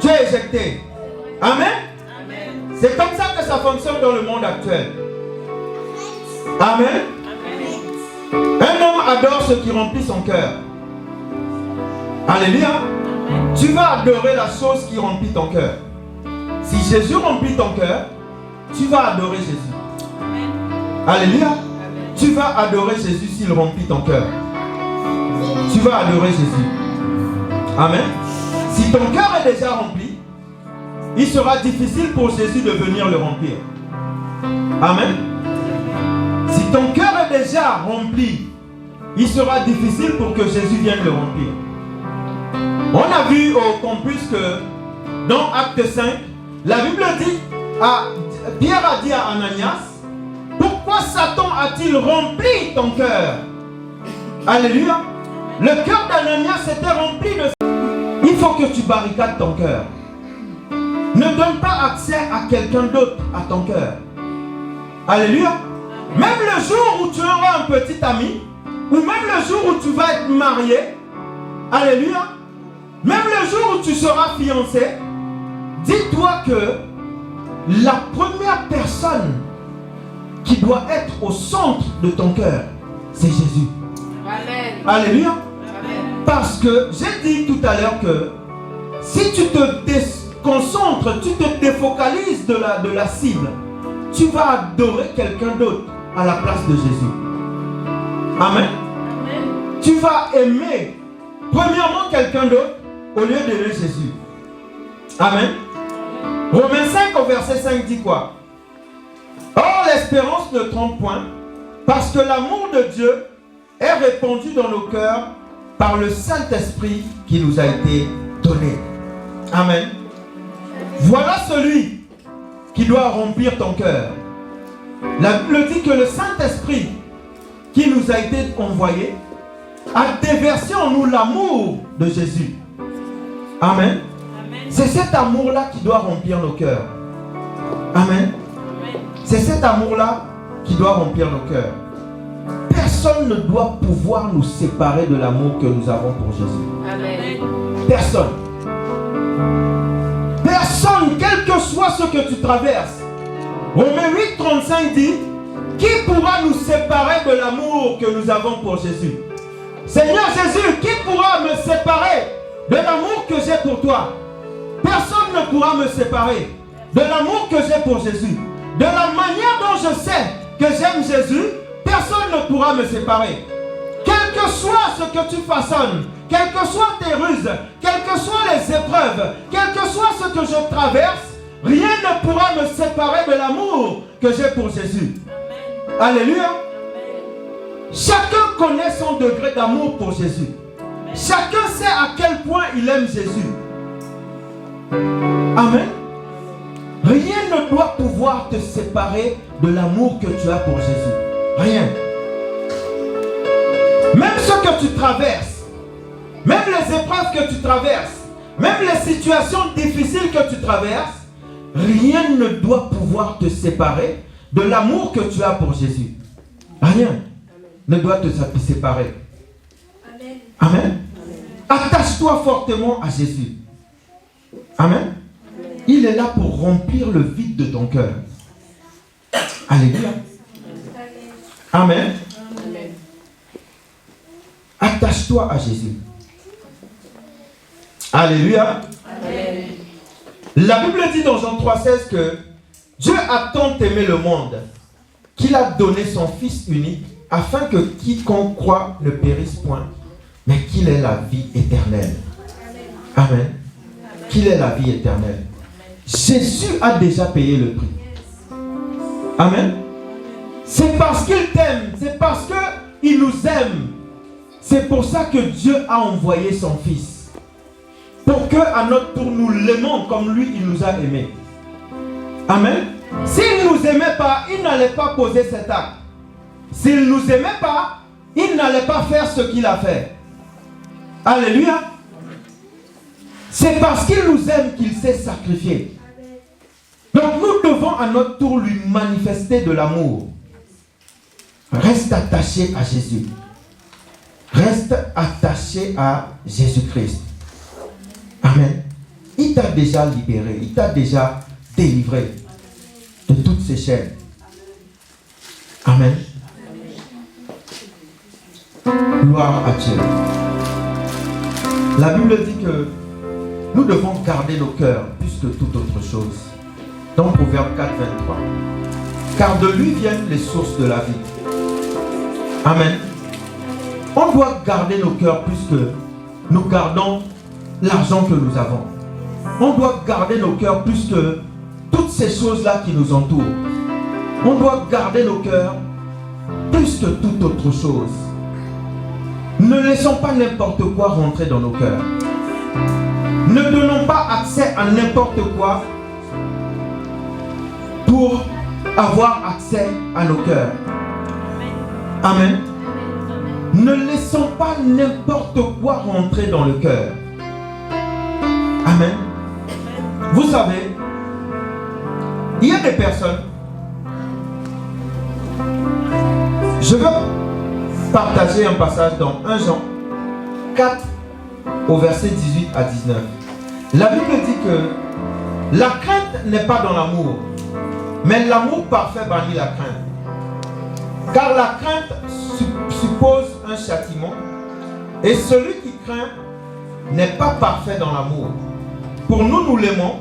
Tu es éjecté. Amen. C'est comme ça que ça fonctionne dans le monde actuel. Amen. Un homme adore ce qui remplit son cœur. Alléluia. Tu vas adorer la chose qui remplit ton cœur. Si Jésus remplit ton cœur, tu vas adorer Jésus. Alléluia. Tu vas adorer Jésus s'il remplit ton cœur. Tu vas adorer Jésus. Amen. Si ton cœur est déjà rempli, il sera difficile pour Jésus de venir le remplir. Amen. Si ton cœur est déjà rempli, il sera difficile pour que Jésus vienne le remplir. On a vu au campus que dans Acte 5, la Bible dit, Pierre a dit à Ananias, pourquoi Satan a-t-il rempli ton cœur? Alléluia. Le cœur d'Ananias était rempli de... Il faut que tu barricades ton cœur. Ne donne pas accès à quelqu'un d'autre à ton cœur. Alléluia. Même le jour où tu auras un petit ami, ou même le jour où tu vas être marié, alléluia, même le jour où tu seras fiancé, dis-toi que la première personne qui doit être au centre de ton cœur, c'est Jésus. Amen. Alléluia. Amen. Parce que j'ai dit tout à l'heure que si tu te déconcentres, tu te défocalises de la cible, tu vas adorer quelqu'un d'autre à la place de Jésus. Amen. Amen. Tu vas aimer premièrement quelqu'un d'autre au lieu d'aimer Jésus. Amen. Romains 5 au verset 5 dit quoi? Or l'espérance ne trompe point, parce que l'amour de Dieu est répandu dans nos cœurs par le Saint-Esprit qui nous a été donné. Amen. Voilà celui qui doit remplir ton cœur. La Bible dit que le Saint-Esprit qui nous a été envoyé a déversé en nous l'amour de Jésus. Amen. C'est cet amour-là qui doit remplir nos cœurs. Amen. C'est cet amour-là qui doit remplir nos cœurs. Personne ne doit pouvoir nous séparer de l'amour que nous avons pour Jésus. Amen. Personne. Personne, quel que soit ce que tu traverses. Romains 8, 35 dit, qui pourra nous séparer de l'amour que nous avons pour Jésus? Seigneur Jésus, qui pourra me séparer de l'amour que j'ai pour toi? Personne ne pourra me séparer de l'amour que j'ai pour Jésus. De la manière dont je sais que j'aime Jésus, personne ne pourra me séparer. Quel que soit ce que tu façonnes, quelles que soient tes ruses, quelles que soient les épreuves, quel que soit ce que je traverse, rien ne pourra me séparer de l'amour que j'ai pour Jésus. Amen. Alléluia. Amen. Chacun connaît son degré d'amour pour Jésus. Amen. Chacun sait à quel point il aime Jésus. Amen. Rien ne doit pouvoir te séparer de l'amour que tu as pour Jésus. Rien. Même ce que tu traverses, même les épreuves que tu traverses, même les situations difficiles que tu traverses, rien ne doit pouvoir te séparer de l'amour que tu as pour Jésus. Rien ne doit te séparer. Amen. Amen. Attache-toi fortement à Jésus. Amen. Il est là pour remplir le vide de ton cœur. Alléluia. Amen. Amen. Attache-toi à Jésus. Alléluia. Amen. La Bible dit dans Jean 3,16 que Dieu a tant aimé le monde qu'il a donné son Fils unique afin que quiconque croit ne périsse point, mais qu'il ait la vie éternelle. Amen. Qu'il ait la vie éternelle. Jésus a déjà payé le prix. Amen. C'est parce qu'il t'aime, c'est parce qu'il nous aime. C'est pour ça que Dieu a envoyé son Fils. Pour qu'à notre tour nous l'aimons comme lui il nous a aimés. Amen. S'il ne nous aimait pas, il n'allait pas poser cet acte. S'il ne nous aimait pas, il n'allait pas faire ce qu'il a fait. Alléluia. C'est parce qu'il nous aime qu'il s'est sacrifié. Donc nous devons à notre tour lui manifester de l'amour. Reste attaché à Jésus. Reste attaché à Jésus-Christ. Amen. Il t'a déjà libéré. Il t'a déjà délivré de toutes ces chaînes. Amen. Gloire à Dieu. La Bible dit que nous devons garder nos cœurs plus que toute autre chose. Dans Proverbe 4, 23. car de lui viennent les sources de la vie. Amen. On doit garder nos cœurs plus que nous gardons l'argent que nous avons. On doit garder nos cœurs plus que toutes ces choses-là qui nous entourent. On doit garder nos cœurs plus que toute autre chose. Ne laissons pas n'importe quoi rentrer dans nos cœurs. Ne donnons pas accès à n'importe quoi pour avoir accès à nos cœurs. Amen. Ne laissons pas n'importe quoi rentrer dans le cœur. Amen. Vous savez, il y a des personnes. Je veux partager un passage dans 1 Jean 4 au verset 18 à 19. La Bible dit que la crainte n'est pas dans l'amour, mais l'amour parfait bannit la crainte. Car la crainte suppose un châtiment, et celui qui craint n'est pas parfait dans l'amour. Pour nous, nous l'aimons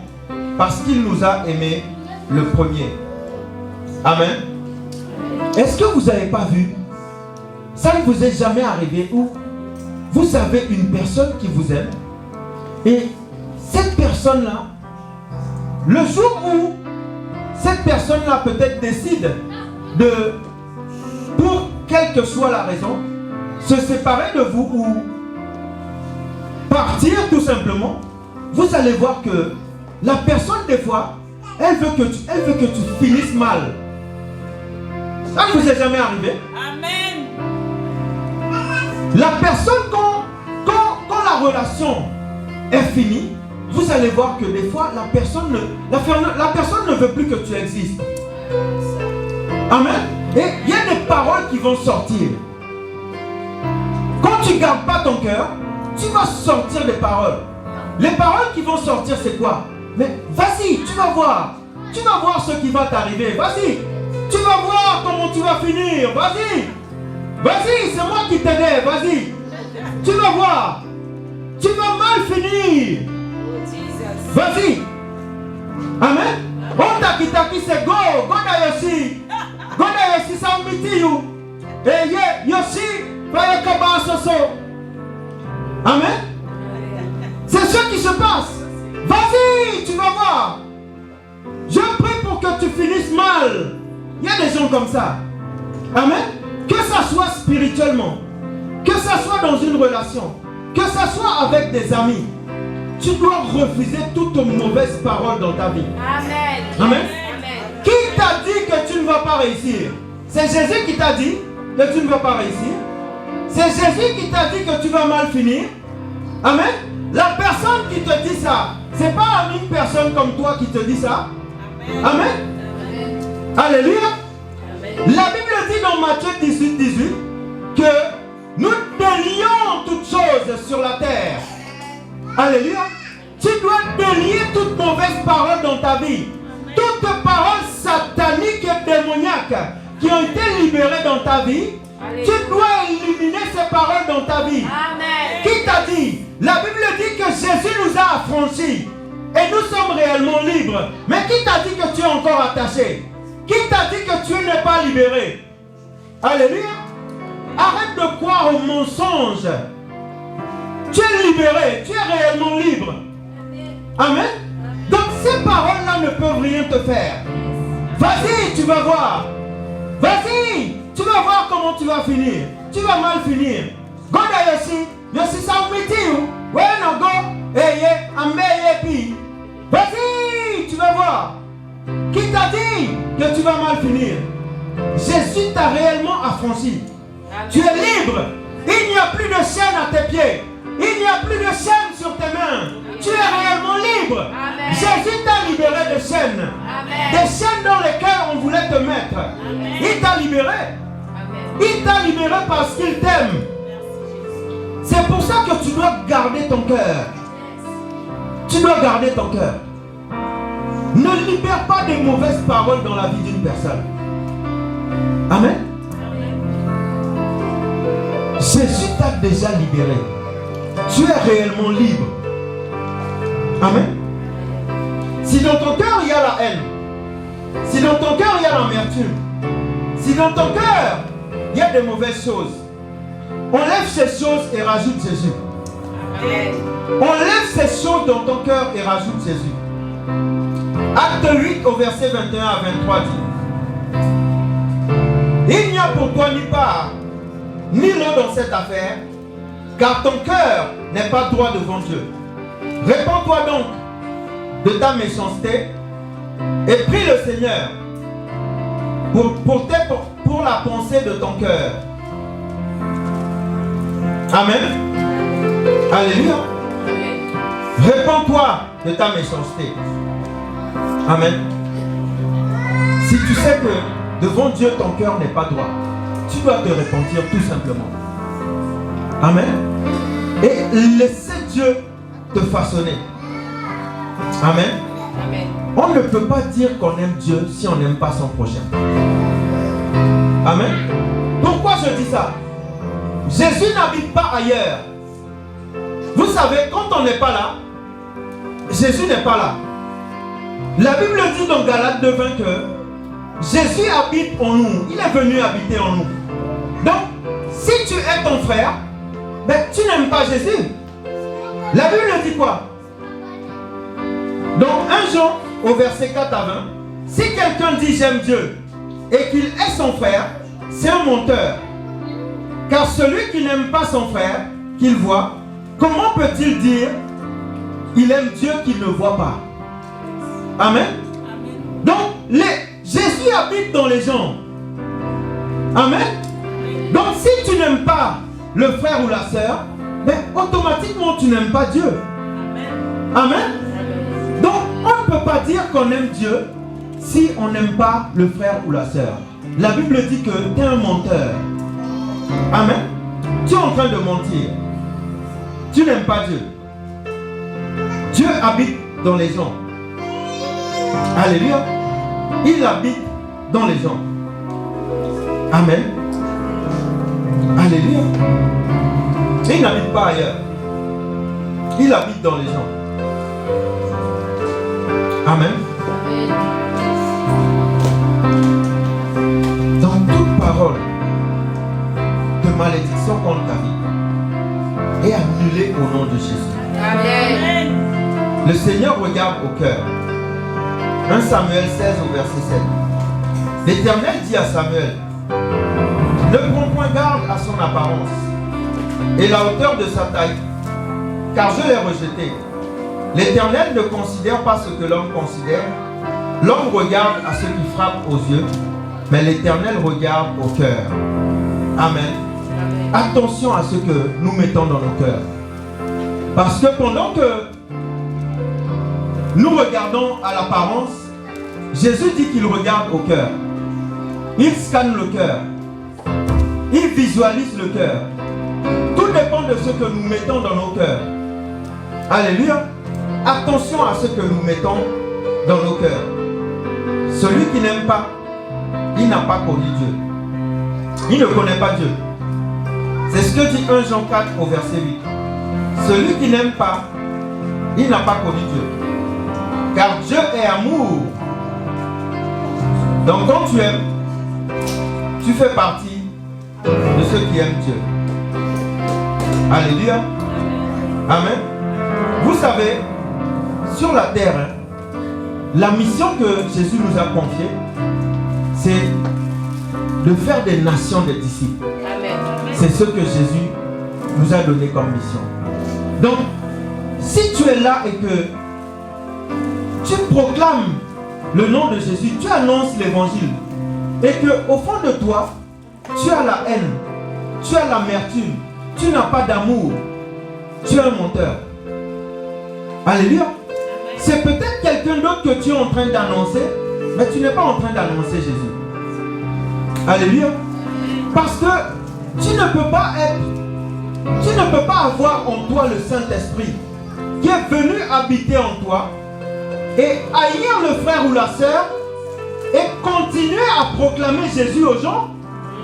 parce qu'il nous a aimés le premier. Amen. Est-ce que vous n'avez pas vu? Ça ne vous est jamais arrivé où vous avez une personne qui vous aime et cette personne-là, le jour où cette personne-là peut-être décide de, pour quelle que soit la raison, se séparer de vous ou partir tout simplement, vous allez voir que la personne des fois, elle veut que tu finisses mal. Ça ne vous est jamais arrivé? Amen. La personne, quand la relation est finie, vous allez voir que des fois, la personne ne veut plus que tu existes. Amen. Et il y a des paroles qui vont sortir. Quand tu ne gardes pas ton cœur, tu vas sortir des paroles. Les paroles qui vont sortir, c'est quoi? Mais vas-y, tu vas voir. Tu vas voir ce qui va t'arriver. Vas-y. Tu vas voir comment tu vas finir. Vas-y. Vas-y, c'est moi qui t'aide. Vas-y. Tu vas voir. Tu vas mal finir. Vas-y. Amen. On t'a qui c'est go. Go da yoshi. Go da yoshi sa umiti you. Et yoshi va yakaba soso. Amen. C'est ce qui se passe. Vas-y, tu vas voir. Je prie pour que tu finisses mal. Il y a des gens comme ça. Amen. Que ça soit spirituellement, que ça soit dans une relation, que ça soit avec des amis, tu dois refuser toute mauvaise parole dans ta vie. Amen. Amen. Amen. Qui t'a dit que tu ne vas pas réussir? C'est Jésus qui t'a dit que tu ne vas pas réussir. C'est Jésus qui t'a dit que tu vas mal finir. Amen. La personne qui te dit ça, c'est pas une personne comme toi qui te dit ça. Amen. Amen. Alléluia. Amen. La Bible dit dans Matthieu 18 que nous délions toutes choses sur la terre. Alléluia. Tu dois délier toute mauvaise parole dans ta vie. Toutes paroles sataniques et démoniaques qui ont été libérées dans ta vie. Alléluia. Tu dois éliminer ces paroles dans ta vie. Amen. Qui t'a dit? La Bible dit que Jésus nous a affranchis et nous sommes réellement libres. Mais qui t'a dit que tu es encore attaché? Qui t'a dit que tu n'es pas libéré? Alléluia. Arrête de croire aux mensonges. Tu es libéré, tu es réellement libre. Amen. Donc ces paroles-là ne peuvent rien te faire. Vas-y, tu vas voir. Vas-y, tu vas voir comment tu vas finir. Tu vas mal finir. Go da yoshi. Yoshi sa umiti. Ouais, no go. Eye, ambe pi. Vas-y, tu vas voir. Qui t'a dit que tu vas mal finir? Jésus t'a réellement affranchi. Tu es libre. Il n'y a plus de chaîne à tes pieds. Il n'y a plus de chaîne sur tes mains. Tu es réellement libre. Amen. Jésus t'a libéré de chaînes. Amen. Des chaînes dans lesquelles on voulait te mettre. Amen. Il t'a libéré. Amen. Il t'a libéré parce qu'il t'aime. C'est pour ça que tu dois garder ton cœur. Tu dois garder ton cœur. Ne libère pas des mauvaises paroles dans la vie d'une personne. Amen. Jésus t'a déjà libéré. Tu es réellement libre. Amen. Si dans ton cœur il y a la haine, Si dans ton cœur il y a l'amertume, si dans ton cœur il y a des mauvaises choses, enlève ces choses et rajoute Jésus. Amen. Enlève ces choses dans ton cœur et rajoute Jésus. Acte 8 au verset 21 à 23 dit: il n'y a pour toi ni part, ni lot dans cette affaire, car ton cœur n'est pas droit devant Dieu. Répands-toi donc de ta méchanceté et prie le Seigneur pour la pensée de ton cœur. Amen. Alléluia. Répands-toi de ta méchanceté. Amen. Si tu sais que devant Dieu ton cœur n'est pas droit, tu dois te repentir tout simplement. Amen. Et laisser Dieu te façonner. Amen. Amen. On ne peut pas dire qu'on aime Dieu si on n'aime pas son prochain. Amen. Pourquoi je dis ça? Jésus n'habite pas ailleurs. Vous savez, quand on n'est pas là, Jésus n'est pas là. La Bible dit dans Galates 2:20 que Jésus habite en nous. Il est venu habiter en nous. Donc, si tu es ton frère, ben, tu n'aimes pas Jésus. La Bible dit quoi? Dans 1 Jean, au verset 4 à 20, si quelqu'un dit j'aime Dieu et qu'il est son frère, c'est un menteur. Car celui qui n'aime pas son frère, qu'il voit, comment peut-il dire il aime Dieu qu'il ne voit pas? Amen. Donc, Jésus habite dans les gens. Amen. Donc, si tu n'aimes pas le frère ou la sœur, ben, automatiquement tu n'aimes pas Dieu. Amen. Donc, on ne peut pas dire qu'on aime Dieu si on n'aime pas le frère ou la sœur. La Bible dit que tu es un menteur. Amen. Tu es en train de mentir. Tu n'aimes pas Dieu. Dieu habite dans les gens. Alléluia. Il habite dans les gens. Amen. Alléluia. Il n'habite pas ailleurs. Il habite dans les gens. Amen. Dans toute parole de malédiction contre ta vie est annulée au nom de Jésus. Amen. Le Seigneur regarde au cœur. 1 Samuel 16 au verset 7. L'Éternel dit à Samuel: ne prends point garde à son apparence et la hauteur de sa taille, car je l'ai rejeté. L'Éternel ne considère pas ce que l'homme considère. L'homme regarde à ce qui frappe aux yeux, mais l'Éternel regarde au cœur. Amen. Amen. Attention à ce que nous mettons dans nos cœurs. Parce que pendant que nous regardons à l'apparence, Jésus dit qu'il regarde au cœur. Il scanne le cœur. Il visualise le cœur. Tout dépend de ce que nous mettons dans nos cœurs. Alléluia. Attention à ce que nous mettons dans nos cœurs. Celui qui n'aime pas, il n'a pas connu Dieu. Il ne connaît pas Dieu. C'est ce que dit 1 Jean 4 au verset 8. Celui qui n'aime pas, il n'a pas connu Dieu. Car Dieu est amour. Donc quand tu aimes, tu fais partie de ceux qui aiment Dieu. Alléluia. Amen. Vous savez, sur la terre, la mission que Jésus nous a confiée, c'est de faire des nations des disciples. Amen. C'est ce que Jésus nous a donné comme mission. Donc, si tu es là et que tu proclames le nom de Jésus, tu annonces l'évangile, et que au fond de toi, tu as la haine, tu as l'amertume, tu n'as pas d'amour, tu es un menteur. Alléluia. C'est peut-être quelqu'un d'autre que tu es en train d'annoncer, mais tu n'es pas en train d'annoncer Jésus. Alléluia. Parce que tu ne peux pas avoir en toi le Saint-Esprit qui est venu habiter en toi et haïr le frère ou la sœur et continuer à proclamer Jésus aux gens.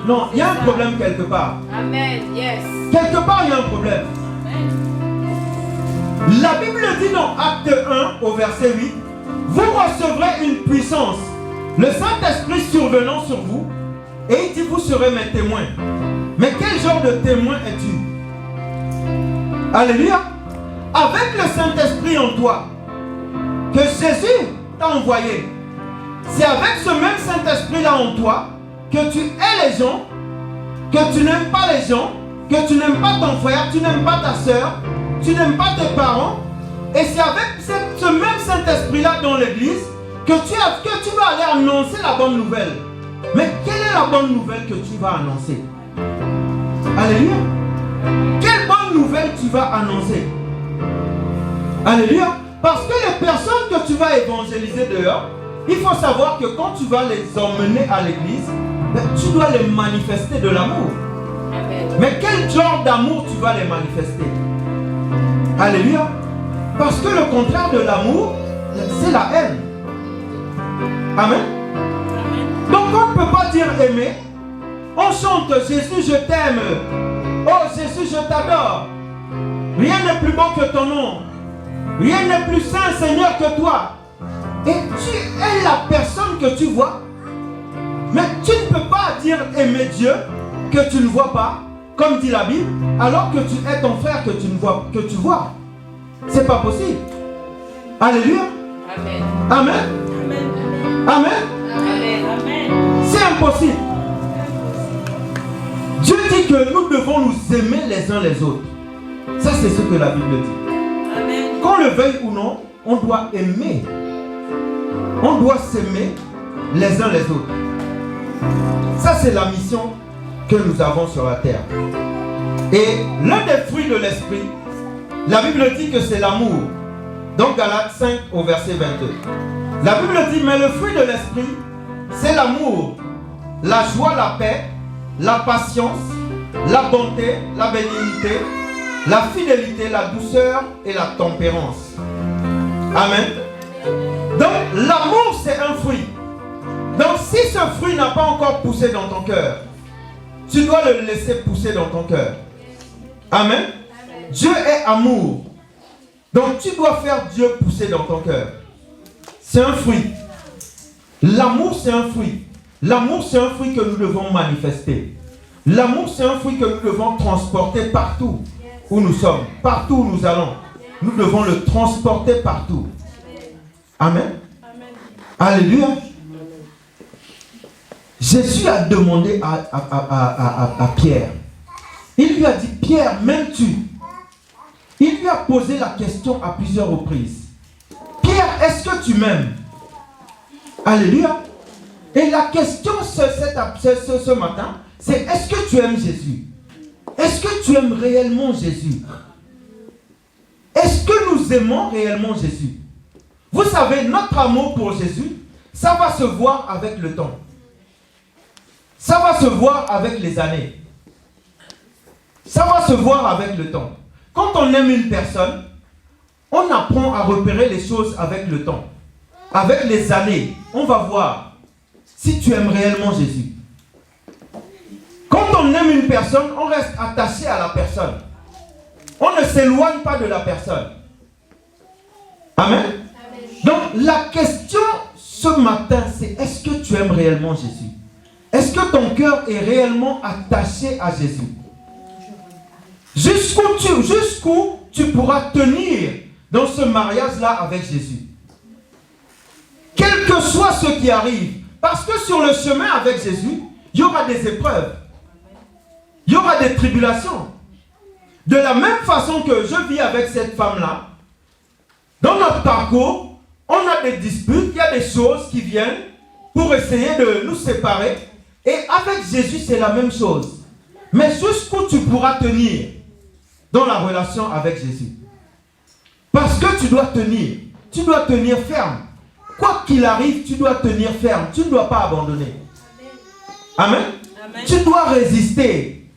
Non, il y a un problème quelque part. Amen. Yes. Quelque part, il y a un problème. La Bible dit dans Acte 1 au verset 8, vous recevrez une puissance Le Saint-Esprit survenant sur vous, et il dit, vous serez mes témoins. Mais quel genre de témoin es-tu? Alléluia. Avec le Saint-Esprit en toi, que Jésus t'a envoyé, c'est avec ce même Saint-Esprit-là en toi que tu hais les gens, que tu n'aimes pas les gens, que tu n'aimes pas ton frère, tu n'aimes pas ta soeur, tu n'aimes pas tes parents. Et c'est avec ce même Saint-Esprit-là dans l'église que tu vas aller annoncer la bonne nouvelle. Mais quelle est la bonne nouvelle que tu vas annoncer? Alléluia. Quelle bonne nouvelle tu vas annoncer? Alléluia. Parce que les personnes que tu vas évangéliser dehors, il faut savoir que quand tu vas les emmener à l'église, tu dois les manifester de l'amour. Mais quel genre d'amour tu vas les manifester? Alléluia. Parce que le contraire de l'amour, c'est la haine. Amen. Donc on ne peut pas dire aimer. On chante Jésus je t'aime. Oh Jésus je t'adore. Rien n'est plus beau que ton nom. Rien n'est plus saint Seigneur que toi. Et tu es la personne que tu vois. Mais tu ne peux pas dire aimer Dieu que tu ne vois pas, comme dit la Bible, alors que tu es ton frère que tu ne vois, que tu vois. C'est pas possible. Alléluia. Amen. Amen. Amen. Amen. Amen. C'est impossible. Dieu dit que nous devons nous aimer les uns les autres. Ça, c'est ce que la Bible dit. Amen. Qu'on le veuille ou non, on doit aimer. On doit s'aimer les uns les autres. Ça, c'est la mission que nous avons sur la terre. Et l'un des fruits de l'esprit, la Bible dit que c'est l'amour. Donc Galates 5 au verset 22. La Bible dit, mais le fruit de l'esprit, c'est l'amour, la joie, la paix, la patience, la bonté, la bénignité, la fidélité, la douceur et la tempérance. Amen. Donc l'amour, c'est un fruit. Donc si ce fruit n'a pas encore poussé dans ton cœur, tu dois le laisser pousser dans ton cœur. Amen. Dieu est amour. Donc tu dois faire Dieu pousser dans ton cœur. C'est un fruit. L'amour, c'est un fruit. L'amour, c'est un fruit que nous devons manifester. L'amour, c'est un fruit que nous devons transporter partout où nous sommes, partout où nous allons. Nous devons le transporter partout. Amen. Alléluia. Jésus a demandé à Pierre. Il lui a dit, Pierre, m'aimes-tu? Il lui a posé la question à plusieurs reprises. Pierre, est-ce que tu m'aimes? Alléluia. Et la question ce matin, c'est est-ce que tu aimes Jésus? Est-ce que tu aimes réellement Jésus? Est-ce que nous aimons réellement Jésus? Vous savez, notre amour pour Jésus, ça va se voir avec le temps. Ça va se voir avec les années. Ça va se voir avec le temps. Quand on aime une personne, on apprend à repérer les choses avec le temps. Avec les années, on va voir si tu aimes réellement Jésus. Quand on aime une personne, on reste attaché à la personne. On ne s'éloigne pas de la personne. Amen. Donc la question ce matin, c'est est-ce que tu aimes réellement Jésus? Est-ce que ton cœur est réellement attaché à Jésus? Jusqu'où tu pourras tenir dans ce mariage-là avec Jésus? Quel que soit ce qui arrive. Parce que sur le chemin avec Jésus, il y aura des épreuves. Il y aura des tribulations. De la même façon que je vis avec cette femme-là, dans notre parcours, on a des disputes, il y a des choses qui viennent pour essayer de nous séparer. Et avec Jésus, c'est la même chose. Mais jusqu'où tu pourras tenir dans la relation avec Jésus? Parce que tu dois tenir ferme. Quoi qu'il arrive, tu dois tenir ferme. Tu ne dois pas abandonner. Amen. Amen. Tu dois résister.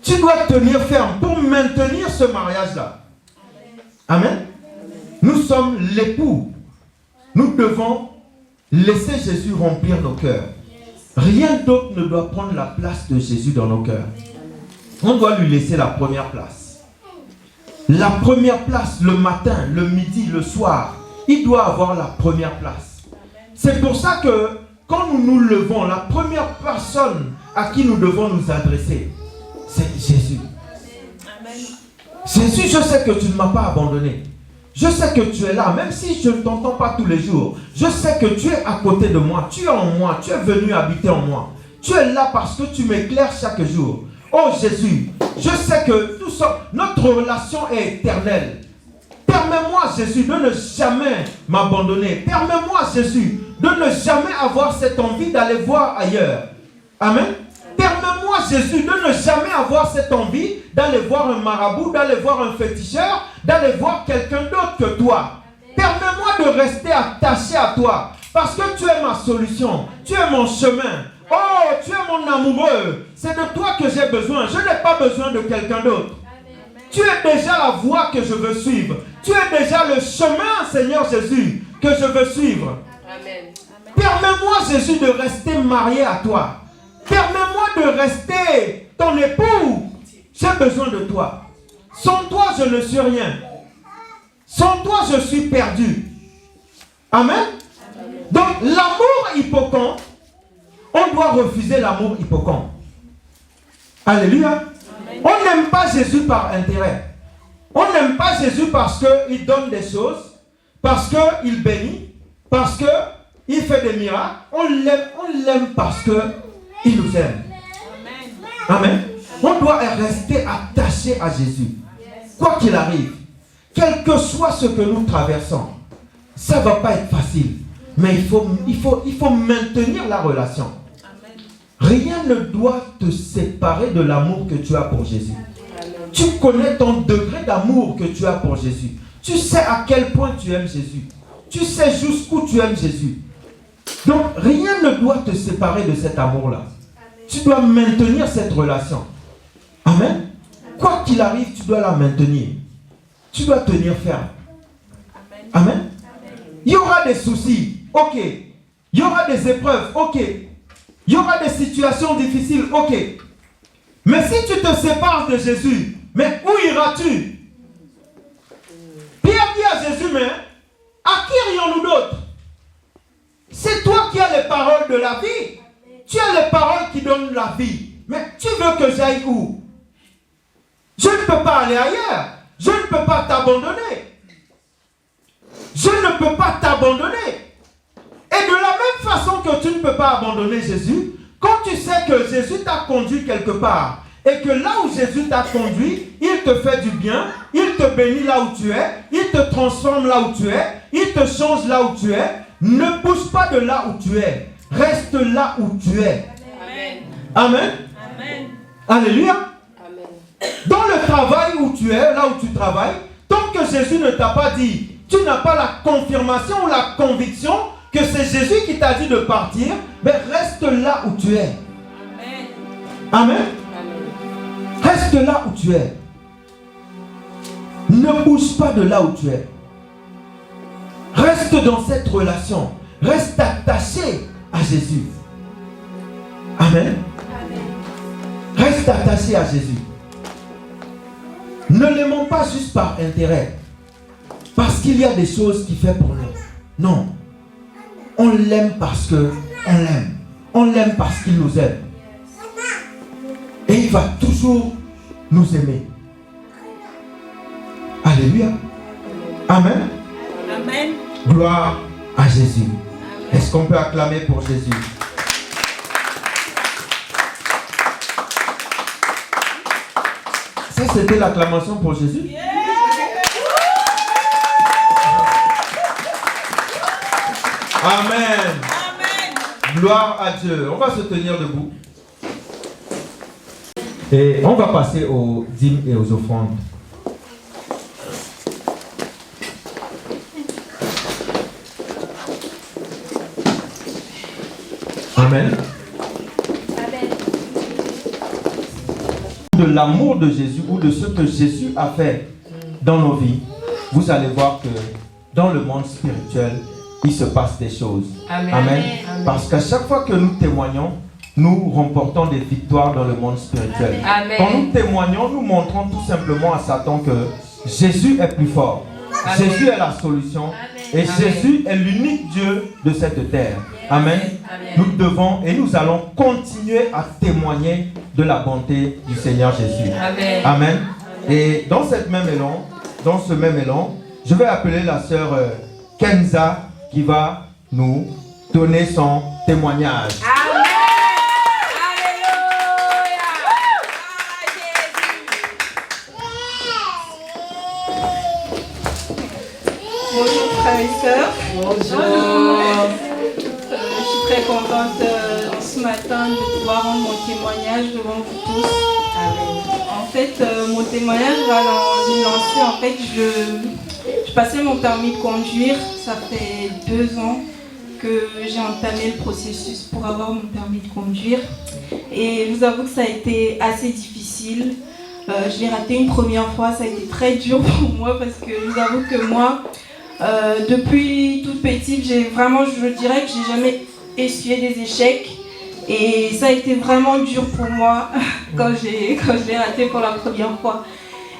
Tu dois tenir ferme pour maintenir ce mariage-là. Amen. Nous sommes l'époux. Nous devons laisser Jésus remplir nos cœurs. Rien d'autre ne doit prendre la place de Jésus dans nos cœurs. On doit lui laisser la première place. La première place, le matin, le midi, le soir. Il doit avoir la première place. C'est pour ça que quand nous nous levons, la première personne à qui nous devons nous adresser, c'est Jésus. Amen. Jésus, je sais que tu ne m'as pas abandonné. Je sais que tu es là, même si je ne t'entends pas tous les jours. Je sais que tu es à côté de moi, tu es en moi, tu es venu habiter en moi. Tu es là parce que tu m'éclaires chaque jour. Oh Jésus, je sais que tout ça, notre relation est éternelle. Permets-moi, Jésus, de ne jamais m'abandonner. Permets-moi, Jésus, de ne jamais avoir cette envie d'aller voir ailleurs. Amen. Permets-moi, Jésus, de ne jamais avoir cette envie d'aller voir un marabout, d'aller voir un féticheur, d'aller voir quelqu'un d'autre que toi. Permets-moi de rester attaché à toi, parce que tu es ma solution, tu es mon chemin. Oh, tu es mon amoureux. C'est de toi que j'ai besoin. Je n'ai pas besoin de quelqu'un d'autre. Tu es déjà la voie que je veux suivre. Tu es déjà le chemin, Seigneur Jésus, que je veux suivre. Amen. Permets-moi, Jésus, de rester marié à toi. Permets-moi de rester ton époux. J'ai besoin de toi. Sans toi, je ne suis rien. Sans toi, je suis perdu. Amen. Donc, l'amour hippocampe, on doit refuser l'amour hippocampe. Alléluia. On n'aime pas Jésus par intérêt. On n'aime pas Jésus parce qu'il donne des choses, parce qu'il bénit, parce qu'il fait des miracles. On l'aime parce qu'il nous aime. Amen. On doit rester attaché à Jésus. Quoi qu'il arrive, quel que soit ce que nous traversons, ça ne va pas être facile. Mais il faut maintenir la relation. Rien ne doit te séparer de l'amour que tu as pour Jésus. Tu connais ton degré d'amour que tu as pour Jésus. Tu sais à quel point tu aimes Jésus. Tu sais jusqu'où tu aimes Jésus. Donc, rien ne doit te séparer de cet amour-là. Tu dois maintenir cette relation. Amen. Quoi qu'il arrive, tu dois la maintenir. Tu dois tenir ferme. Amen. Il y aura des soucis. Ok. Il y aura des épreuves. Ok. Il y aura des situations difficiles, ok. Mais si tu te sépares de Jésus, mais où iras-tu? Pierre dit à Jésus, mais à qui irions-nous d'autres? C'est toi qui as les paroles de la vie. Tu as les paroles qui donnent la vie. Mais tu veux que j'aille où? Je ne peux pas aller ailleurs. Je ne peux pas t'abandonner. Je ne peux pas t'abandonner. Et de la même façon que tu ne peux pas abandonner Jésus, quand tu sais que Jésus t'a conduit quelque part, et que là où Jésus t'a conduit, il te fait du bien, il te bénit là où tu es, il te transforme là où tu es, il te change là où tu es, ne bouge pas de là où tu es. Reste là où tu es. Amen. Amen. Amen. Alléluia. Amen. Dans le travail où tu es, là où tu travailles, tant que Jésus ne t'a pas dit, tu n'as pas la confirmation ou la conviction que c'est Jésus qui t'a dit de partir, mais reste là où tu es. Amen. Amen. Amen. Reste là où tu es. Ne bouge pas de là où tu es. Reste dans cette relation. Reste attaché à Jésus. Amen. Reste attaché à Jésus. Ne l'aimons pas juste par intérêt. Parce qu'il y a des choses qu'il fait pour nous. Non. On l'aime parce qu'on l'aime. On l'aime parce qu'il nous aime. Et il va toujours nous aimer. Alléluia. Amen. Amen. Gloire à Jésus. Est-ce qu'on peut acclamer pour Jésus? Ça, c'était l'acclamation pour Jésus. Amen. Amen. Gloire à Dieu. On va se tenir debout. Et on va passer aux dîmes et aux offrandes. Amen. De l'amour de Jésus ou de ce que Jésus a fait dans nos vies, vous allez voir que dans le monde spirituel, il se passe des choses. Amen. Amen. Parce qu'à chaque fois que nous témoignons, nous remportons des victoires dans le monde spirituel. Amen. Quand nous témoignons, nous montrons tout simplement à Satan que Jésus est plus fort. Amen. Jésus est la solution. Amen. Et Jésus est l'unique Dieu de cette terre. Amen. Nous devons et nous allons continuer à témoigner de la bonté du Seigneur Jésus. Amen. Et dans ce même élan, je vais appeler la sœur Kenza qui va nous donner son témoignage. Amen. Bonjour frères et sœurs. Bonjour. Je suis très contente ce matin de pouvoir rendre mon témoignage devant vous tous. En fait, mon témoignage va dans une lancée. En fait, je passais mon permis de conduire. Ça fait 2 ans que j'ai entamé le processus pour avoir mon permis de conduire. Et je vous avoue que ça a été assez difficile. Je l'ai raté une première fois. Ça a été très dur pour moi parce que je vous avoue que moi, depuis toute petite, je dirais que j'ai jamais essuyé des échecs. Et ça a été vraiment dur pour moi quand je l'ai raté pour la première fois.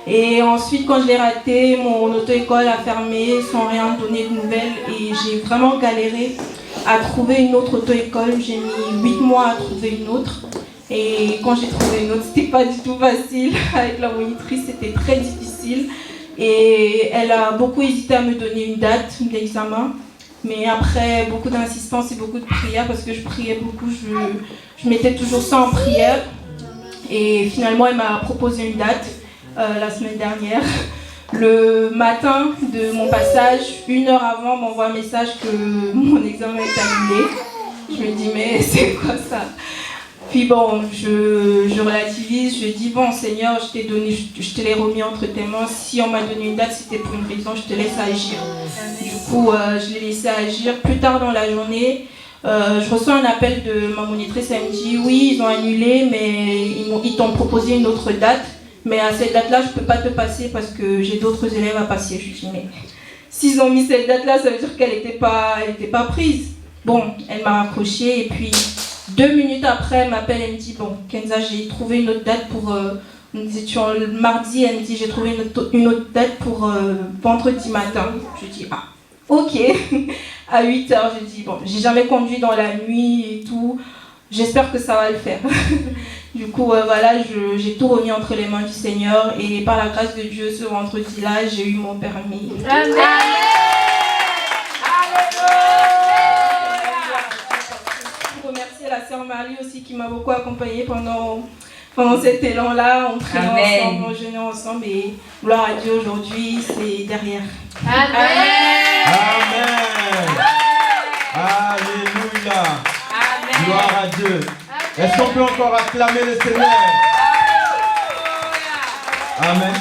Et ensuite, quand je l'ai raté, mon auto-école a fermé sans rien donner de nouvelles. Et j'ai vraiment galéré à trouver une autre auto-école. J'ai mis 8 mois à trouver une autre. Et quand j'ai trouvé une autre, c'était pas du tout facile. Avec la monitrice, c'était très difficile. Et elle a beaucoup hésité à me donner une date d'examen. Mais après beaucoup d'insistance et beaucoup de prières, parce que je priais beaucoup, je mettais toujours ça en prière. Et finalement, elle m'a proposé une date la semaine dernière. Le matin de mon passage, 1 heure avant, on m'envoie un message que mon examen est annulé. Je me dis, mais c'est quoi ça? Puis bon, je relativise, je dis, bon Seigneur, je te l'ai remis entre tes mains. Si on m'a donné une date, c'était pour une raison, je te laisse agir. Du coup, je l'ai laissé agir. Plus tard dans la journée, je reçois un appel de ma monitrice. Elle me dit, oui, ils ont annulé, mais ils t'ont proposé une autre date. Mais à cette date-là, je ne peux pas te passer parce que j'ai d'autres élèves à passer. Je lui dis, mais s'ils ont mis cette date-là, ça veut dire qu'elle n'était pas prise. Bon, elle m'a raccroché et puis 2 minutes après, elle m'appelle et me dit, bon, Kenza, j'ai trouvé une autre date pour... nous étions le mardi, elle me dit, j'ai trouvé une autre date pour vendredi matin. Je dis, ah, ok. À 8h, je dis, bon, j'ai jamais conduit dans la nuit et tout. J'espère que ça va le faire. Du coup, voilà, j'ai tout remis entre les mains du Seigneur. Et par la grâce de Dieu, ce vendredi-là, j'ai eu mon permis. Amen. La sœur Marie aussi qui m'a beaucoup accompagnée pendant cet élan-là. On priait ensemble, on jeûnait ensemble et gloire à Dieu aujourd'hui, c'est derrière. Amen. Amen. Alléluia. Amen. Gloire à Dieu. Est-ce qu'on peut encore acclamer le Seigneur? Amen.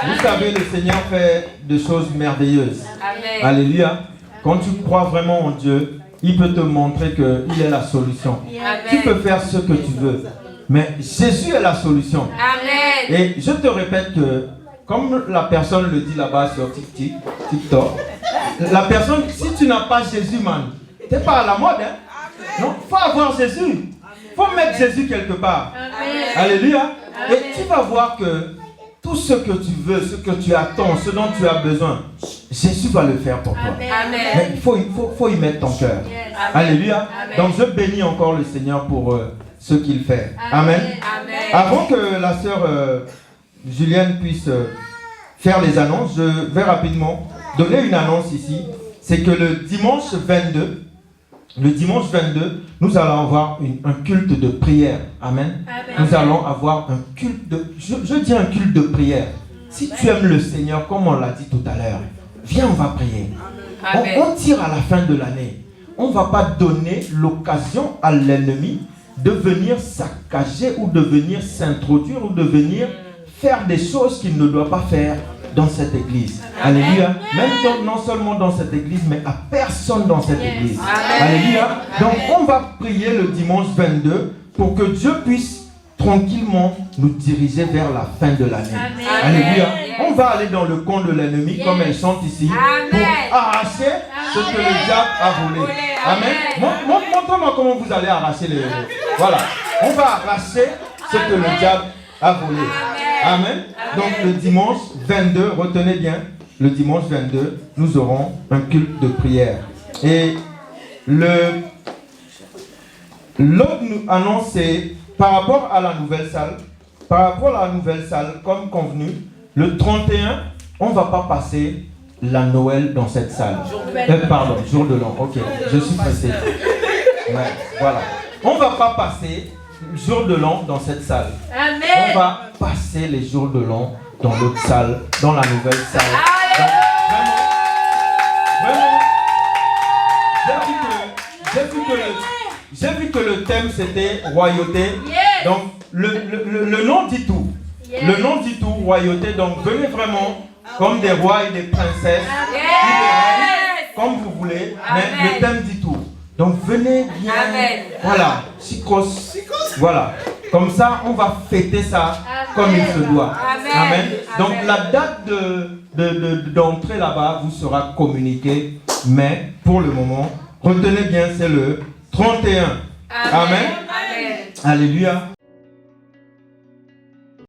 Vous savez, le Seigneur fait des choses merveilleuses. Amen. Alléluia. Quand tu crois vraiment en Dieu, il peut te montrer qu'il est la solution. Amen. Tu peux faire ce que tu veux, mais Jésus est la solution. Amen. Et je te répète que, comme la personne le dit là-bas sur TikTok, la personne, si tu n'as pas Jésus, man, tu n'es pas à la mode. Hein? Non, il faut avoir Jésus. Il faut mettre Jésus quelque part. Amen. Alléluia. Amen. Et tu vas voir que tout ce que tu veux, ce que tu attends, ce dont tu as besoin, Jésus va le faire pour toi. Amen. Mais il faut y mettre ton cœur. Yes. Alléluia. Amen. Donc je bénis encore le Seigneur pour ce qu'il fait. Amen. Amen. Avant que la sœur Julienne puisse faire les annonces, je vais rapidement donner une annonce ici. C'est que le dimanche 22, nous allons avoir un culte de prière. Amen. Amen. Nous allons avoir un culte de... Je dis un culte de prière. Si tu aimes le Seigneur, comme on l'a dit tout à l'heure, viens, on va prier. On tire à la fin de l'année. On ne va pas donner l'occasion à l'ennemi de venir saccager ou de venir s'introduire ou de venir faire des choses qu'il ne doit pas faire dans cette église. Amen. Alléluia. Même non seulement dans cette église, mais à personne dans cette église. Amen. Alléluia. Donc on va prier le dimanche 22 pour que Dieu puisse tranquillement nous diriger vers la fin de l'année. Alléluia. On va aller dans le camp de l'ennemi, comme elle chante ici, pour arracher ce que le diable a volé. Amen. Montre-moi comment vous allez arracher les... Voilà. On va arracher ce que le diable a volé. Amen. Donc le dimanche 22, retenez bien, le dimanche 22, nous aurons un culte de prière. Et l'autre annonce, c'est par rapport à la nouvelle salle. Par rapport à la nouvelle salle, comme convenu, le 31, on ne va pas passer la Noël dans cette salle. Pardon, jour de l'an. Ok, je suis pressé. Ouais, voilà. On ne va pas passer le jour de l'an dans cette salle. Amen. On va passer les jours de l'an dans l'autre salle, dans la nouvelle salle. Donc, vraiment, j'ai vu que le thème c'était royauté. Donc, le nom dit tout. Le nom dit tout, royauté. Donc, venez vraiment comme des rois et des princesses, ou des reines, comme vous voulez. Mais le thème dit tout. Donc, venez bien. Voilà, Chicos. Voilà. Comme ça, on va fêter ça comme il se doit. Amen. Donc, la date d'entrée là-bas vous sera communiquée. Mais, pour le moment, retenez bien, c'est le 31. Amen. Alléluia.